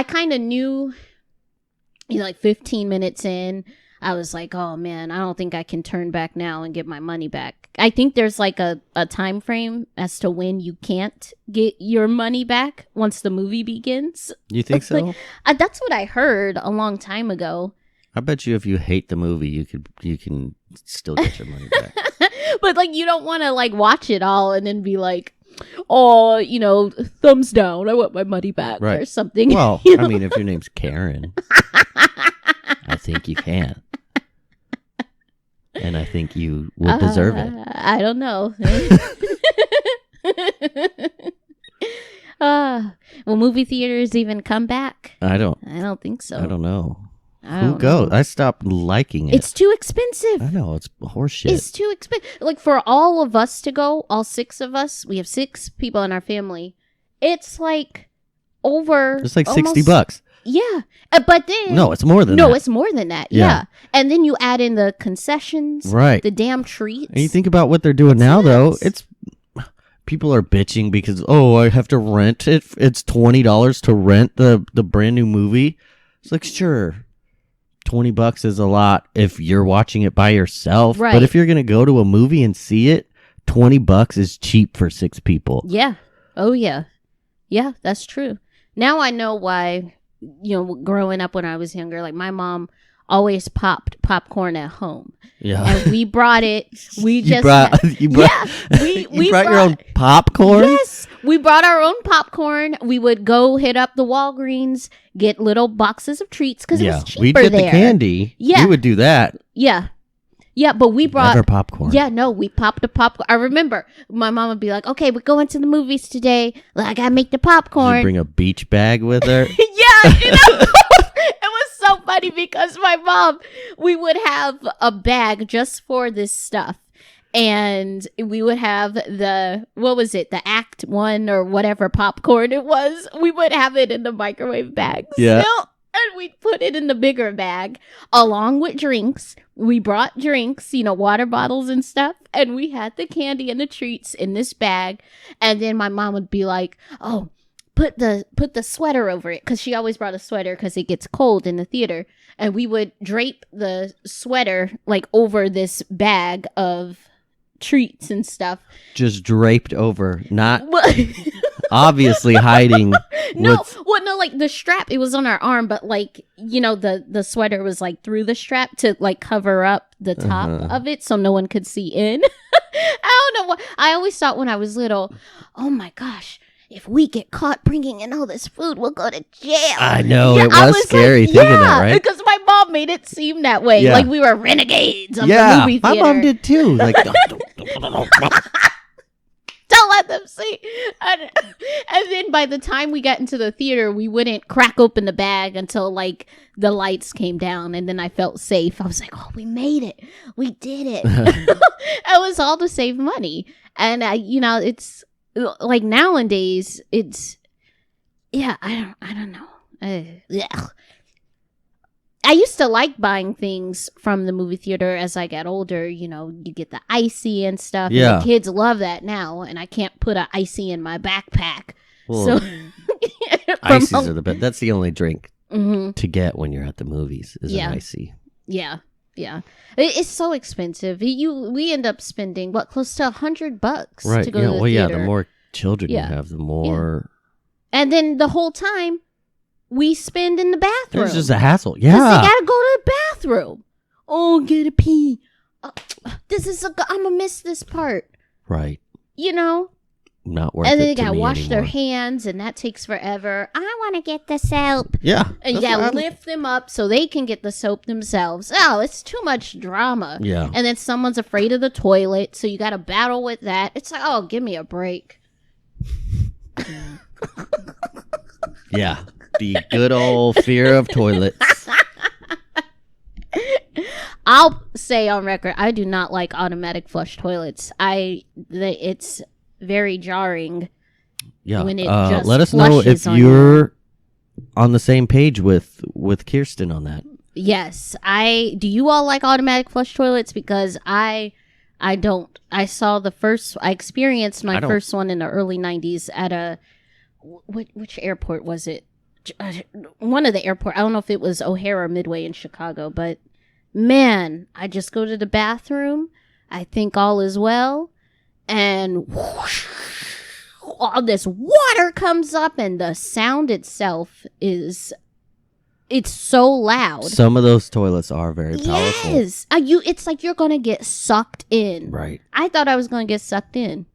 kind of knew. Like 15 minutes in, I was like, oh man, I don't think I can turn back now and get my money back. I think there's like a time frame as to when you can't get your money back once the movie begins. You think so? Like, that's what I heard a long time ago. I bet you if you hate the movie, you can still get your money back. But like, you don't want to like watch it all and then be like, oh, thumbs down, I want my money back, right, or something. Well, I mean, if your name's Karen, I think you can. And I think you would deserve it. I don't know. Will movie theaters even come back? I don't think so. I don't know. I Who don't goes? know. I stopped liking it. It's too expensive. I know, it's horseshit. It's too expensive. Like, for all of us to go, all 6 of us, we have 6 people in our family. It's like over. It's like almost, $60. Yeah. But then. No, it's more than that. No, it's more than that. Yeah. And then you add in the concessions. Right. The damn treats. And you think about what they're doing now, though. People are bitching because, I have to rent it. It's $20 to rent the brand new movie. It's like, sure, $20 is a lot if you're watching it by yourself. Right. But if you're going to go to a movie and see it, $20 is cheap for 6 people. Yeah. Oh, yeah. Yeah, that's true. Now I know why, growing up when I was younger, like my mom always popped popcorn at home. Yeah. And we brought it. We you brought your own popcorn? Yes. We brought our own popcorn. We would go hit up the Walgreens, get little boxes of treats because it was cheaper we'd get there. The candy. Yeah. We would do that. Yeah. Yeah, but we brought... Never popcorn. Yeah, no, we popped the popcorn. I remember my mom would be like, okay, we're going to the movies today. I gotta make the popcorn. Did you bring a beach bag with her? Yeah, it was so funny because my mom, we would have a bag just for this stuff. And we would have the Act 1 or whatever popcorn it was. We would have it in the microwave bag still. And we'd put it in the bigger bag along with drinks. We brought drinks, water bottles and stuff. And we had the candy and the treats in this bag. And then my mom would be like, oh, put the sweater over it. Because she always brought a sweater because it gets cold in the theater. And we would drape the sweater over this bag of treats and stuff. Just draped over, not obviously hiding. No, the strap, it was on our arm, but the sweater was through the strap to cover up the top of it so no one could see in. I don't know what. I always thought when I was little, oh my gosh, if we get caught bringing in all this food, we'll go to jail. I know, it was scary thinking that, right? Because my mom made it seem that way. Like we were renegades of the movie theater. My mom did too. Don't let them see. And then by the time we got into the theater, we wouldn't crack open the bag until the lights came down. And then I felt safe. I was like, oh, we made it. We did it. It was all to save money. And, it's nowadays, it's, I don't know. I used to like buying things from the movie theater as I got older. You get the icy and stuff. Yeah. And the kids love that now, and I can't put an icy in my backpack. Well, so ices are the best. That's the only drink to get when you're at the movies is an icy. Yeah. Yeah. It's so expensive. We end up spending, close to $100 right. to go to the theater. Yeah, the more children you have, the more. Yeah. And then the whole time, we spend in the bathroom. It's just a hassle. Yeah. Because they gotta go to the bathroom. Oh, get a pee. I'm gonna miss this part. Right. Not worth it. And then they gotta to me wash anymore. their hands, and that takes forever. I want to get the soap. Yeah. And you gotta lift them up so they can get the soap themselves. Oh, it's too much drama. Yeah. And then someone's afraid of the toilet, so you gotta battle with that. It's like, oh, give me a break. Yeah. The good old fear of toilets. I'll say on record, I do not like automatic flush toilets. It's very jarring. Yeah. When it just let us know if flushes on you're on the same page with Kirsten on that. Yes. Do you all like automatic flush toilets? Because I don't. I experienced my first one in the early 90s at which airport was it? One of the airport. I don't know if it was O'Hare or Midway in Chicago, but man, I just go to the bathroom. I think all is well, and whoosh, all this water comes up, and the sound itself it's so loud. Some of those toilets are very powerful. Yes, it's like you're gonna get sucked in. Right. I thought I was gonna get sucked in.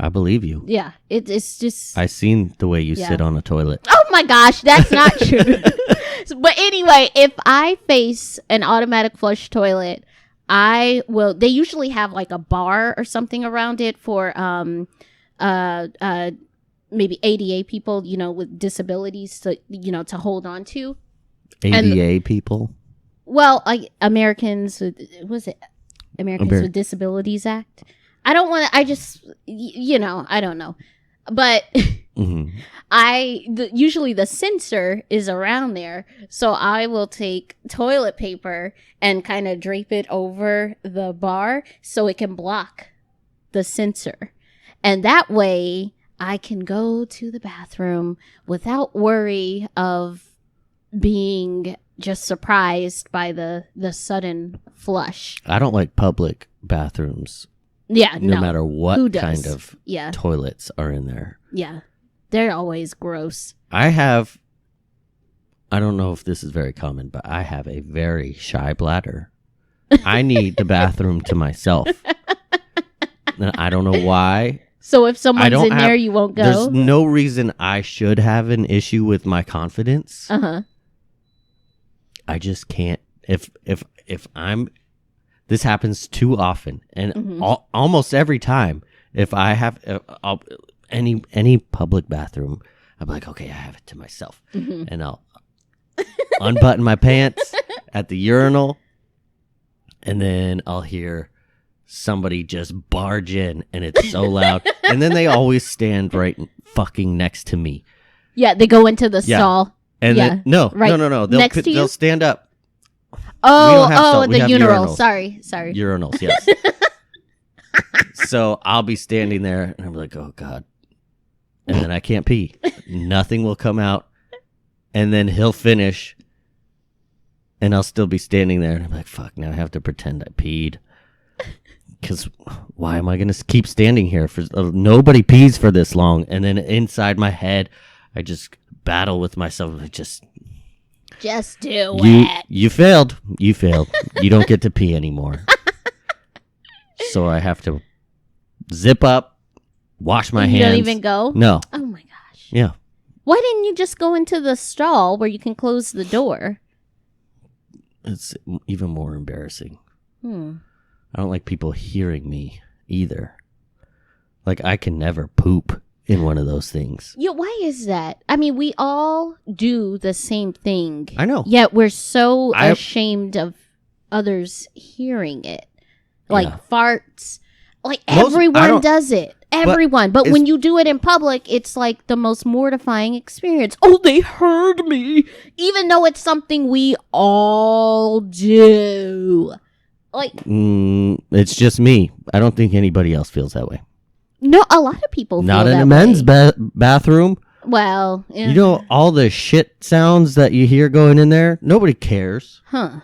I believe you. Yeah, it's just. I seen the way you sit on a toilet. Oh my gosh, that's not true. But anyway, if I face an automatic flush toilet, I will. They usually have a bar or something around it for maybe ADA people, with disabilities to hold on to. ADA people. Well, Americans with Disabilities Act. I don't want to, I just, I don't know. But usually the sensor is around there. So I will take toilet paper and kind of drape it over the bar so it can block the sensor. And that way I can go to the bathroom without worry of being just surprised by the sudden flush. I don't like public bathrooms Yeah, no no. matter what Who does? kind of Yeah. toilets are in there. Yeah. They're always gross. I don't know if this is very common, but I have a very shy bladder. I need the bathroom to myself. And I don't know why. So if someone's in there, you won't go? There's no reason I should have an issue with my confidence. Uh-huh. I just can't. If I'm, this happens too often, and almost every time. If I have any public bathroom, I'm like, okay, I have it to myself, and I'll unbutton my pants at the urinal, and then I'll hear somebody just barge in, and it's so loud, and then they always stand right fucking next to me. Yeah, they go into the stall. And then, no. They'll stand up. The urinal. Sorry. Urinals, yes. So I'll be standing there, and I'm like, oh, God. And then I can't pee. Nothing will come out. And then he'll finish, and I'll still be standing there. And I'm like, fuck, now I have to pretend I peed. Because why am I going to keep standing here? Nobody pees for this long. And then inside my head, I just battle with myself. Just do it. You failed. You failed. You don't get to pee anymore. So I have to zip up, wash my hands. You don't even go? No. Oh my gosh. Yeah. Why didn't you just go into the stall where you can close the door? It's even more embarrassing. I don't like people hearing me either. Like, I can never poop in one of those things. Yeah, why is that? I mean, we all do the same thing. I know. Yet we're so ashamed of others hearing it. Like farts. Like everyone does it. Everyone. But when you do it in public, it's like the most mortifying experience. Oh, they heard me. Even though it's something we all do. Like, it's just me. I don't think anybody else feels that way. No, a lot of people feel not that in a way. men's bathroom. Well, yeah. You know, all the shit sounds that you hear going in there, nobody cares. Huh.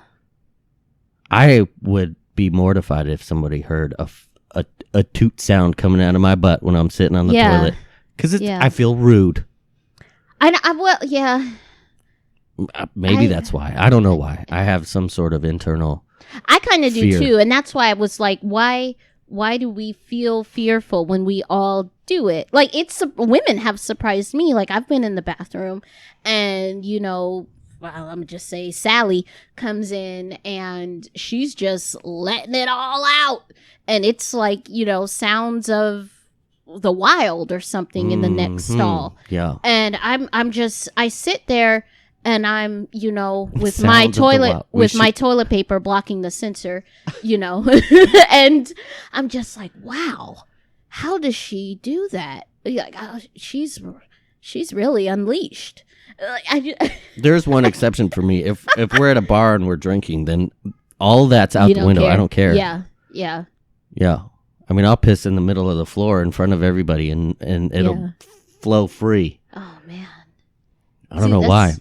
I would be mortified if somebody heard a toot sound coming out of my butt when I'm sitting on the toilet. Because I feel rude. Maybe that's why. I don't know why. I have some sort of internal I kind of do fear. too. And that's why I was like, why do we feel fearful when we all do it? Like, women have surprised me. Like, I've been in the bathroom and, well, I'm going to just say Sally comes in and she's just letting it all out. And it's like, sounds of the wild or something in the next stall. Yeah. And I sit there and I'm, with my toilet paper blocking the sensor, and I'm just like, wow, how does she do that? Like, she's really unleashed. There's one exception for me. If we're at a bar and we're drinking, then all that's out the window. Care. I don't care. Yeah. I mean, I'll piss in the middle of the floor in front of everybody, and it'll flow free. Oh man, I don't know why.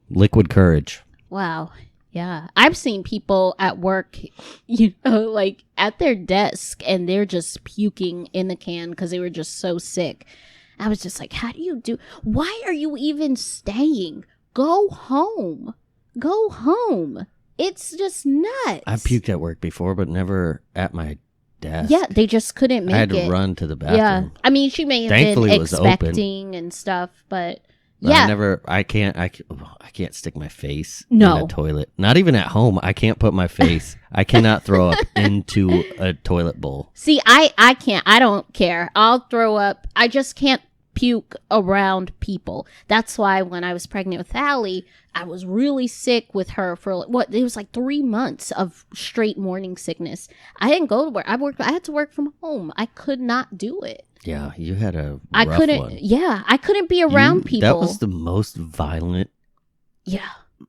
Liquid courage. Wow. Yeah. I've seen people at work, like at their desk, and they're just puking in the can because they were just so sick. I was just like, why are you even staying? Go home. It's just nuts. I've puked at work before, but never at my desk. Yeah, they just couldn't make it. I had to run to the bathroom. Yeah. I mean, she may have Thankfully, been it was expecting open. And stuff, but yeah. I can't stick my face in a toilet. Not even at home. I can't put my face. I cannot throw up into a toilet bowl. See, I can't. I don't care. I'll throw up. I just can't puke around people. That's why when I was pregnant with Allie, I was really sick with her for it was like 3 months of straight morning sickness. I didn't go to work. I had to work from home. I could not do it. Yeah, you had a I rough couldn't one. Yeah, I couldn't be around people. That was the most violent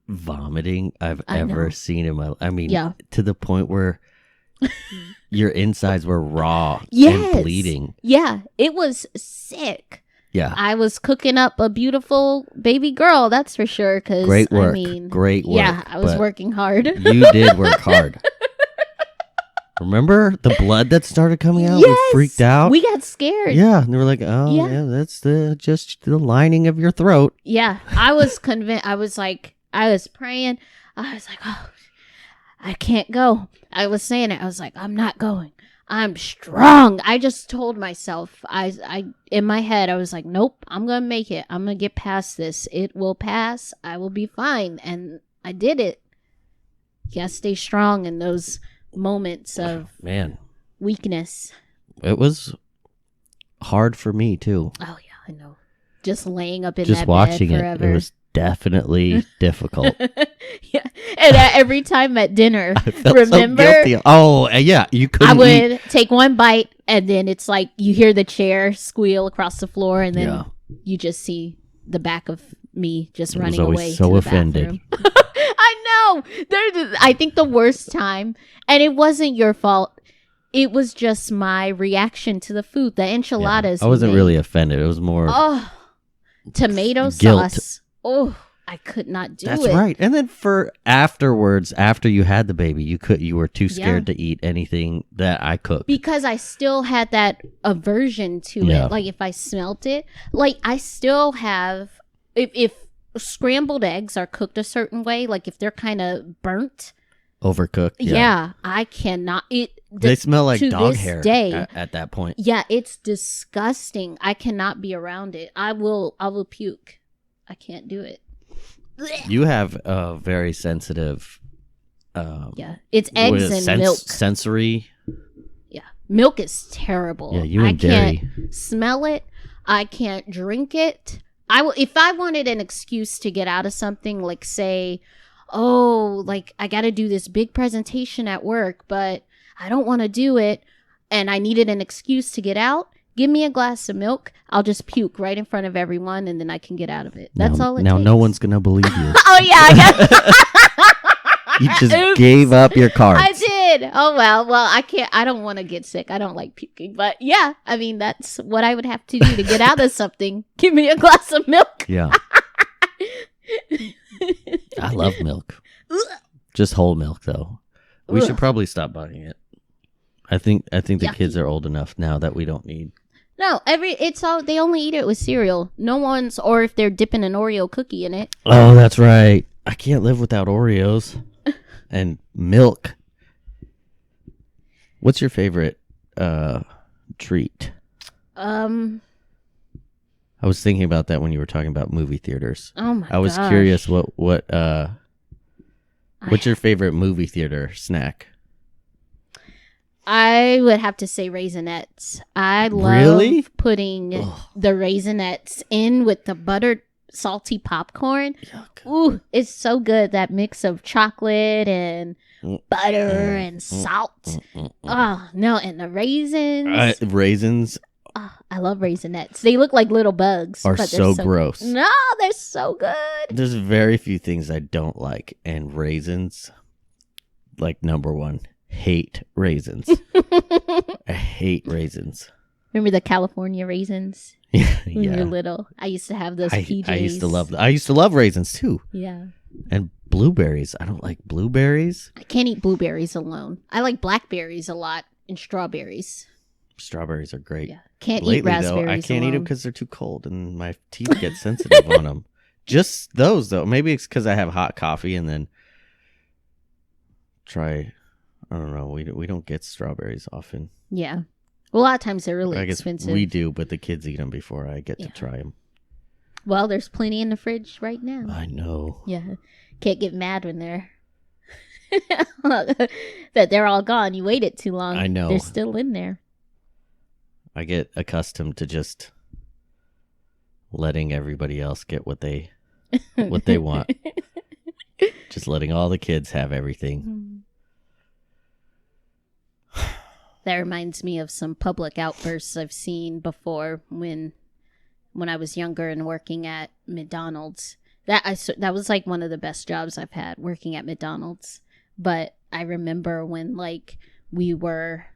vomiting I've ever seen in my life. I mean, to the point where your insides were raw and bleeding. Yeah, it was sick. Yeah. I was cooking up a beautiful baby girl, that's for sure. Great work. Great work. Yeah, I was working hard. You did work hard. Remember the blood that started coming out? Yes! We freaked out. We got scared. Yeah, and they were like, "Oh, Yeah. yeah, that's just the lining of your throat." Yeah, I was convinced. I was praying. I was like, oh, I can't go. I was saying it. I was like, I'm not going. I'm strong. I just told myself, I in my head, I was like, nope, I'm going to make it. I'm going to get past this. It will pass. I will be fine. And I did it. You got to stay strong in those moments of weakness. It was hard for me too. Oh, yeah, I know. Just laying up in just that watching bed forever. It was definitely difficult. Yeah, and every time at dinner, I felt remember? So guilty. Oh, yeah, you couldn't. I would take one bite, and then it's like you hear the chair squeal across the floor, and then you just see the back of me just running away. So to the offended. bathroom. I know. I think the worst time, and it wasn't your fault. It was just my reaction to the food, the enchiladas. I wasn't really offended. It was more tomato guilt. Sauce. Oh, I could not do it. That's right. And then for afterwards, after you had the baby, you were too scared to eat anything that I cooked. Because I still had that aversion to it. Like if I smelt it, like I still have, if scrambled eggs are cooked a certain way, like if they're kind of burnt. Overcooked. Yeah, I cannot eat. They smell like dog hair day, at that point. Yeah, it's disgusting. I cannot be around it. I will puke. I can't do it. You have a very sensitive. It's eggs and milk. Sensory. Yeah, milk is terrible. Yeah, you and dairy. Can't smell it. I can't drink it. If I wanted an excuse to get out of something, like say, like I got to do this big presentation at work, but I don't want to do it, and I needed an excuse to get out. Give me a glass of milk. I'll just puke right in front of everyone, and then I can get out of it. That's all it takes. Now no one's going to believe you. Oh, yeah. You just gave up your cards. I did. Oh, well, I can't. I don't want to get sick. I don't like puking. But, yeah, I mean, that's what I would have to do to get out of something. Give me a glass of milk. Yeah. I love milk. Just whole milk, though. We should probably stop buying it. I think the kids are old enough now that we don't need. No, they only eat it with cereal. No one's, or if they're dipping an Oreo cookie in it. Oh, that's right. I can't live without Oreos and milk. What's your favorite treat? I was thinking about that when you were talking about movie theaters. Oh my! I was curious what's your favorite movie theater snack? I would have to say Raisinets. I love putting the Raisinets in with the buttered salty popcorn. Yuck. Ooh, it's so good. That mix of chocolate and butter and salt. Oh, no, and the raisins. Raisins. Oh, I love Raisinets. They look like little bugs. Are so gross. No, they're so good. There's very few things I don't like, and raisins, like number one. Hate raisins. I hate raisins. Remember the California raisins? Yeah. When you were little. I used to have those PJs. I used to love raisins too. Yeah. And blueberries. I don't like blueberries. I can't eat blueberries alone. I like blackberries a lot and strawberries. Strawberries are great. Yeah. Can't Lately, eat raspberries though, I can't alone. eat them because they're too cold and my teeth get sensitive on them. Just those though. Maybe it's because I have hot coffee and then I don't know. We don't get strawberries often. Yeah. Well, a lot of times they're really expensive. We do, but the kids eat them before I get to try them. Well, there's plenty in the fridge right now. I know. Yeah. Can't get mad when they're that they're all gone. You waited too long. I know. They're still in there. I get accustomed to just letting everybody else get what they want. Just letting all the kids have everything. That reminds me of some public outbursts I've seen before when I was younger and working at McDonald's. That was like one of the best jobs I've had, working at McDonald's. But I remember when like we were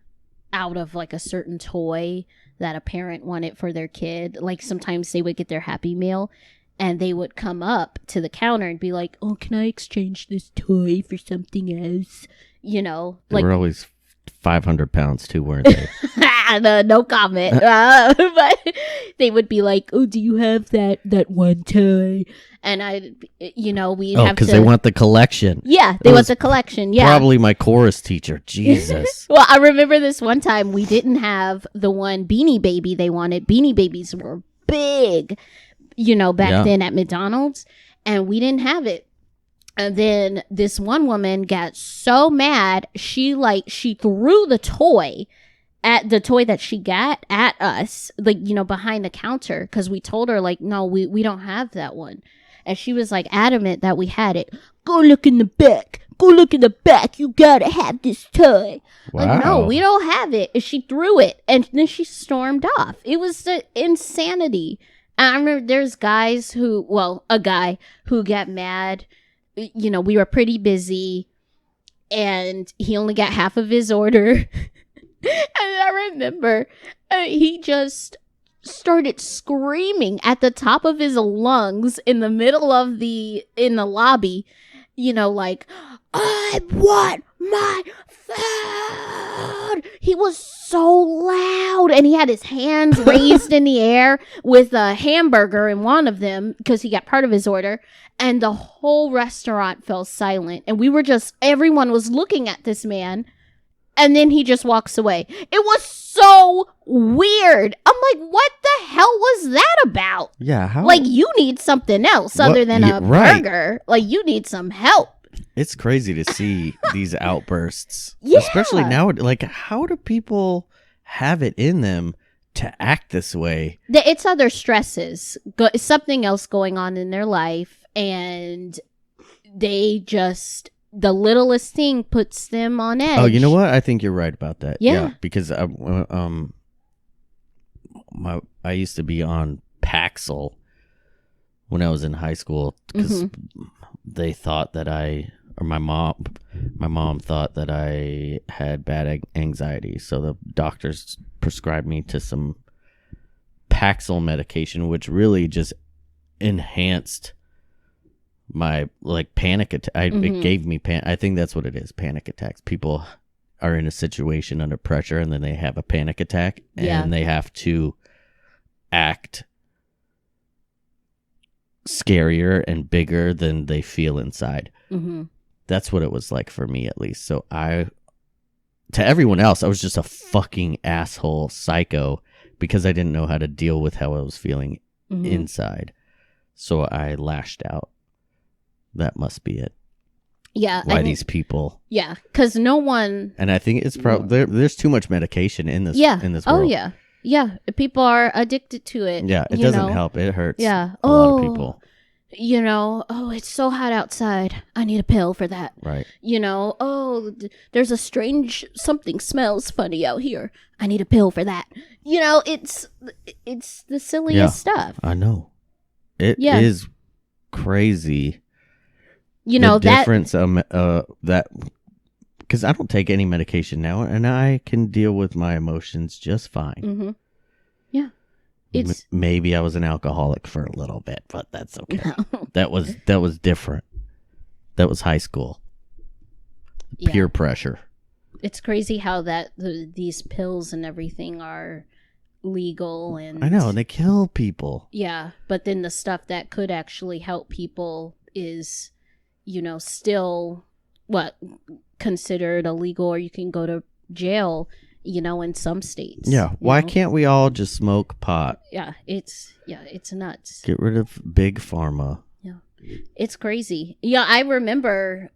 out of like a certain toy that a parent wanted for their kid. Like sometimes they would get their Happy Meal and they would come up to the counter and be like, "Oh, can I exchange this toy for something else?" You know, like we're always 500 pounds too, weren't they? No comment. But they would be like, "Oh, do you have that one toy?" And we'd have to. Because they want the collection. Yeah, they want the collection. Yeah, probably my chorus teacher. Jesus. Well, I remember this one time we didn't have the one Beanie Baby they wanted. Beanie Babies were big, back then at McDonald's, and we didn't have it. And then this one woman got so mad, she threw the toy that she got at us, behind the counter, because we told her, no, we don't have that one. And she was, adamant that we had it. Go look in the back. Go look in the back. You gotta have this toy. Wow. No, we don't have it. And she threw it, and then she stormed off. It was the insanity. And I remember there's a guy who got mad. We were pretty busy, and he only got half of his order. And I remember he just started screaming at the top of his lungs in the middle of in the lobby, I want my food. He was so loud, and he had his hands raised in the air with a hamburger in one of them because he got part of his order, and the whole restaurant fell silent, and everyone was looking at this man, and then he just walks away. It was so weird. I'm like, what the hell was that about? Yeah, how? You need something else other than a burger. You need some help. It's crazy to see these outbursts. Yeah. Especially now. How do people have it in them to act this way? It's other stresses. Something else going on in their life, and they just... the littlest thing puts them on edge. Oh, you know what? I think you're right about that. Yeah. Because I used to be on Paxil when I was in high school because they thought that my mom thought that I had bad anxiety. So the doctors prescribed me to some Paxil medication, which really just enhanced my panic attack. It gave me I think that's what it is, panic attacks. People are in a situation under pressure, and then they have a panic attack, and they have to act scarier and bigger than they feel inside. That's what it was like for me, at least. So to everyone else, I was just a fucking asshole psycho because I didn't know how to deal with how I was feeling inside. So I lashed out. That must be it. Yeah. Why these people? Yeah, because no one... And I think it's probably... There's too much medication in this world. Oh, yeah. Yeah. People are addicted to it. Yeah, it doesn't help. It hurts a lot of people. It's so hot outside. I need a pill for that. Right. There's a strange... something smells funny out here. I need a pill for that. It's the silliest stuff. I know. It is crazy. The difference that because I don't take any medication now, and I can deal with my emotions just fine. Yeah, it's maybe I was an alcoholic for a little bit, but that's okay. that was different. That was high school. Peer pressure. It's crazy how these pills and everything are legal, and I know, and they kill people. Yeah, but then the stuff that could actually help people is still considered illegal, or you can go to jail, in some states. Yeah. Why can't we all just smoke pot? Yeah, it's nuts. Get rid of big pharma. Yeah. It's crazy. Yeah, I remember,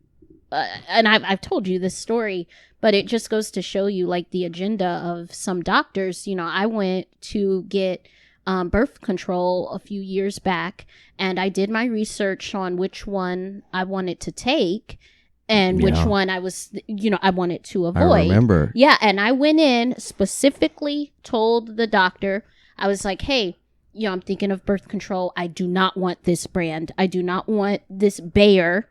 and I've told you this story, but it just goes to show you the agenda of some doctors. I went to get birth control a few years back, and I did my research on which one I wanted to take and which one I was, I wanted to avoid. I remember. Yeah, and I went in, specifically told the doctor, I was like, hey, I'm thinking of birth control. I do not want this brand. I do not want this Bayer.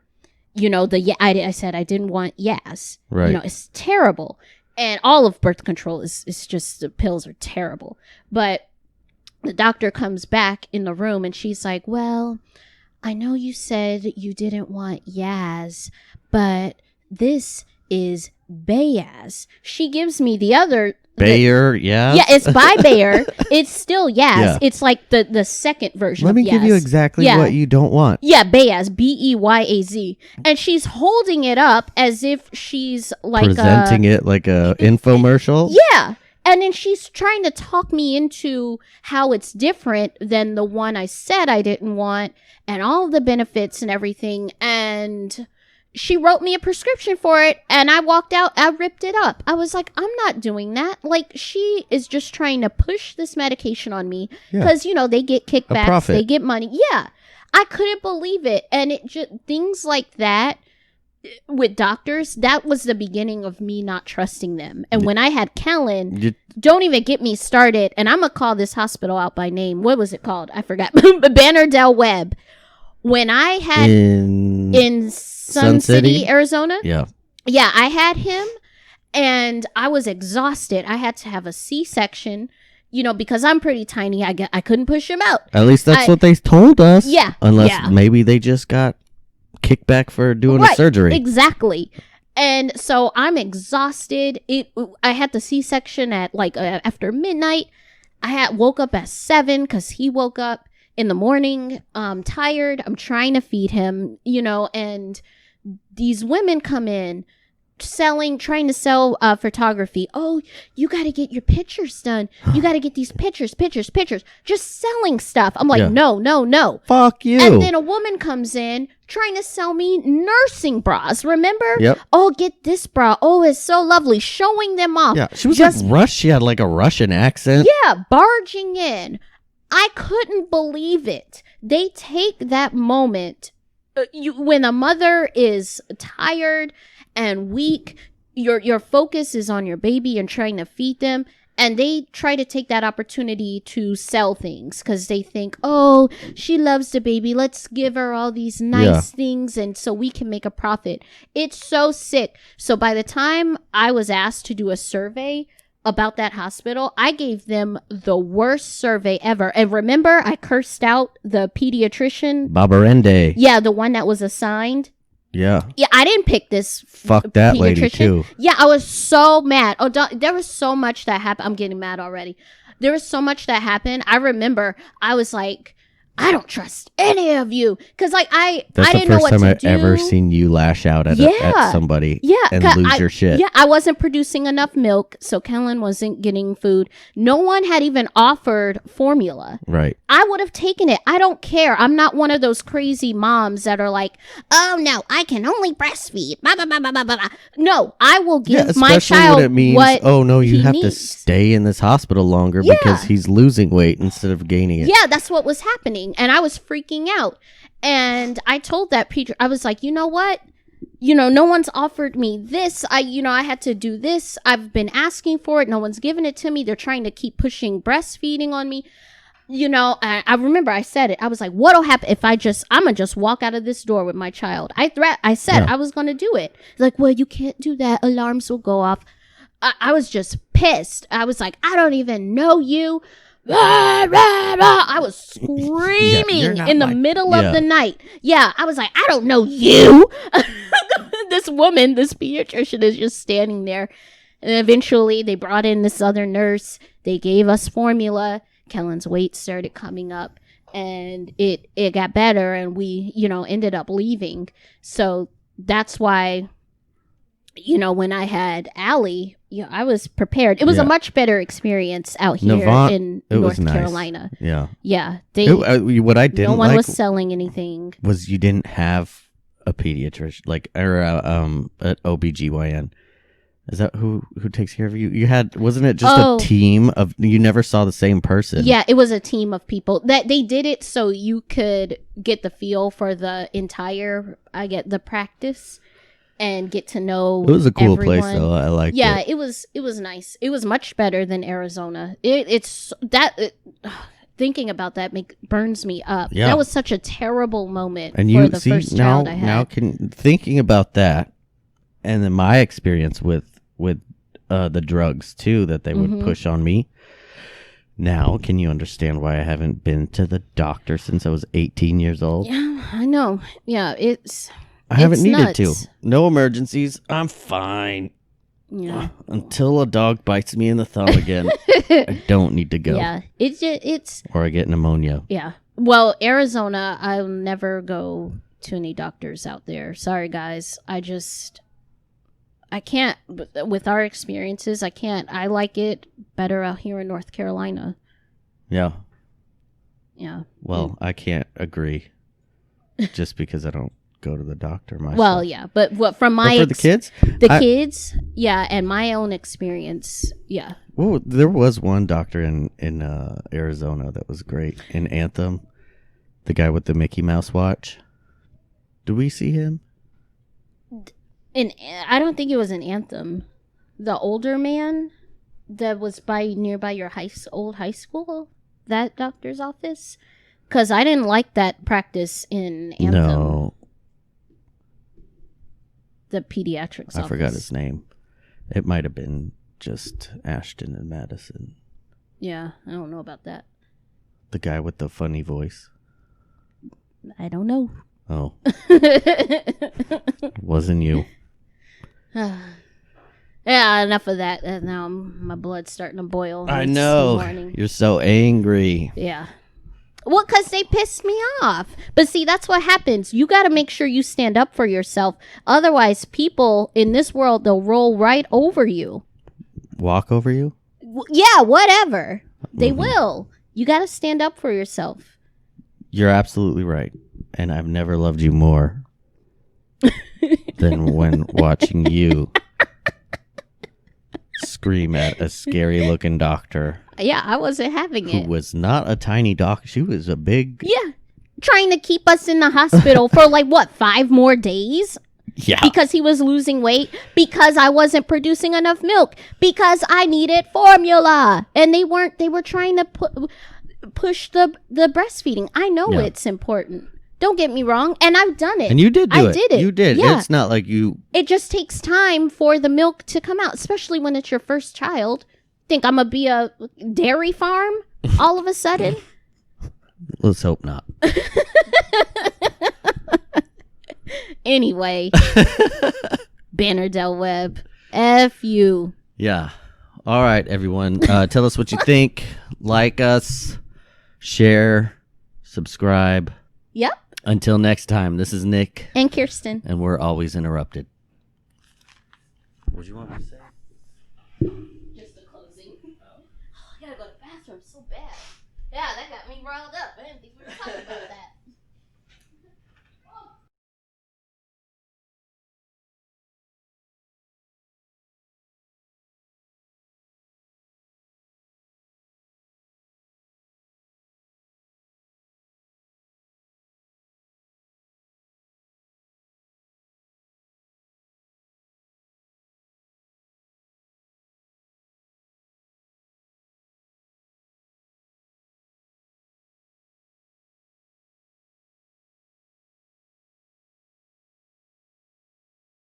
I said I didn't want Yas. Right. It's terrible. And all of birth control is just, the pills are terrible. But the doctor comes back in the room, and she's like, well, I know you said you didn't want Yaz, but this is Bayaz. She gives me the other Bayer, yeah. Yeah, it's by Bayer. It's still Yaz. Yeah. It's like the second version Let of me Yaz. give you exactly what you don't want. Yeah, Bayaz, Beyaz. And she's holding it up as if she's like presenting it like a infomercial. Yeah. And then she's trying to talk me into how it's different than the one I said I didn't want and all the benefits and everything. And she wrote me a prescription for it, and I walked out. I ripped it up. I was like, I'm not doing that. Like, she is just trying to push this medication on me because, you know, they get kickbacks, they get money. Yeah, I couldn't believe it. And it just, things like that with doctors, that was the beginning of me not trusting them. And when I had Kellen, don't even get me started. And I'm going to call this hospital out by name. What was it called? I forgot. Bannerdell Webb. When I had in Sun City, Arizona. Yeah, I had him, and I was exhausted. I had to have a C-section, you know, because I'm pretty tiny. I couldn't push him out. At least that's what they told us. Yeah, unless maybe they just got kickback for doing a surgery. Exactly. And so I'm exhausted. I had the C-section at like after midnight. I woke up at 7 because he woke up in the morning. I'm tired. I'm trying to feed him, you know, and these women come in trying to sell photography. Oh, you got to get your pictures done. You got to get these pictures, just selling stuff. I'm like, no. Fuck you. And then a woman comes in trying to sell me nursing bras. Remember? Yep. Oh, get this bra. Oh, it's so lovely. Showing them off. Yeah. She was just like She had like a Russian accent. Yeah. Barging in. I couldn't believe it. They take that moment when a mother is tired and weak, your focus is on your baby and trying to feed them, and they try to take that opportunity to sell things because they think, oh, she loves the baby, let's give her all these nice things and so we can make a profit. It's so sick. So by the time I was asked to do a survey about that hospital, I gave them the worst survey ever. And remember, I cursed out the pediatrician. Babarende. Yeah, the one that was assigned. Yeah. Yeah, I didn't pick this. Fuck that lady too. Yeah, I was so mad. Oh, there was so much that happened. I'm getting mad already. There was so much that happened. I remember I was like, I don't trust any of you. Because, like, I didn't know what to do. That's the first time I've ever seen you lash out at somebody and lose your shit. Yeah, I wasn't producing enough milk, so Kellen wasn't getting food. No one had even offered formula. Right. I would have taken it. I don't care. I'm not one of those crazy moms that are like, oh, no, I can only breastfeed. Blah, blah, blah, blah, blah, blah. No, I will give my child when it means, you have needs. to stay in this hospital longer because he's losing weight instead of gaining it. Yeah, that's what was happening. And I was freaking out. And I told that Peter, I was like, you know what? You know, no one's offered me this. I had to do this. I've been asking for it. No one's given it to me. They're trying to keep pushing breastfeeding on me. You know, I remember I said it. I was like, what'll happen if I'm going to just walk out of this door with my child? I said I was going to do it. Like, well, you can't do that. Alarms will go off. I was just pissed. I was like, I don't even know you. Rah, rah, rah. I was screaming in the middle of the night. Yeah, I was like, I don't know you. This woman, this pediatrician is just standing there. And eventually they brought in this other nurse. They gave us formula. Kellen's weight started coming up and it got better and we, ended up leaving. So that's why, when I had Allie, I was prepared. It was a much better experience out here in North Carolina. Yeah. Yeah. What I didn't no one like was selling anything. Was you didn't have a pediatrician, or an OBGYN. Is that who takes care of you? You had, wasn't it just a team of, you never saw the same person? Yeah, it was a team of people that they did it so you could get the feel for the entire, the practice. And get to know. It was a cool everyone. place, though. I liked it. Yeah, it was nice. It was much better than Arizona. Thinking about that burns me up. Yeah. That was such a terrible moment and for the first child I had. Thinking about that, and then my experience with the drugs too that they would push on me. Now, can you understand why I haven't been to the doctor since I was 18 years old? Yeah, I know. Yeah, I haven't needed nuts. to. No emergencies. I'm fine. Yeah. Until a dog bites me in the thumb again, I don't need to go. Yeah. It's. Or I get pneumonia. Yeah. Well, Arizona, I'll never go to any doctors out there. Sorry, guys. I can't, with our experiences, I can't. I like it better out here in North Carolina. Yeah. Yeah. Well, I can't agree just because I don't go to the doctor myself. Well, yeah. But what from my... But for the kids? Kids, yeah, and my own experience, yeah. Well, there was one doctor in Arizona that was great. In Anthem, the guy with the Mickey Mouse watch. Do we see him? And I don't think it was an Anthem. The older man that was nearby your old high school, that doctor's office, because I didn't like that practice in Anthem. No, the pediatrics office. I forgot his name. It might have been just Ashton and Madison. Yeah, I don't know about that. The guy with the funny voice. I don't know. Oh, wasn't you? Yeah, enough of that. Now my blood's starting to boil. I know. You're so angry. Yeah. Well, because they pissed me off. But see, that's what happens. You got to make sure you stand up for yourself. Otherwise, people in this world, they'll roll right over you. Walk over you? Yeah, whatever. They will. You got to stand up for yourself. You're absolutely right. And I've never loved you more than when watching you scream at a scary-looking doctor. Yeah, I wasn't having it. Who was not a tiny doctor. She was a big... Yeah. Trying to keep us in the hospital for 5 more days? Yeah. Because he was losing weight. Because I wasn't producing enough milk. Because I needed formula. And they were trying to push the breastfeeding. I know it's important. Don't get me wrong. And I've done it. And you did do it. I did it. You did. Yeah. It's not like you... It just takes time for the milk to come out, especially when it's your first child. Think I'm going to be a dairy farm all of a sudden? Let's hope not. Anyway. Banner Del Webb. F you. Yeah. All right, everyone. Tell us what you think. Like us. Share. Subscribe. Yep. Until next time, this is Nick. And Kirsten. And we're always interrupted. What do you want me to say? Just the closing. Oh, I gotta go to the bathroom so bad. Yeah, that got me riled up. I didn't think we were talking about that.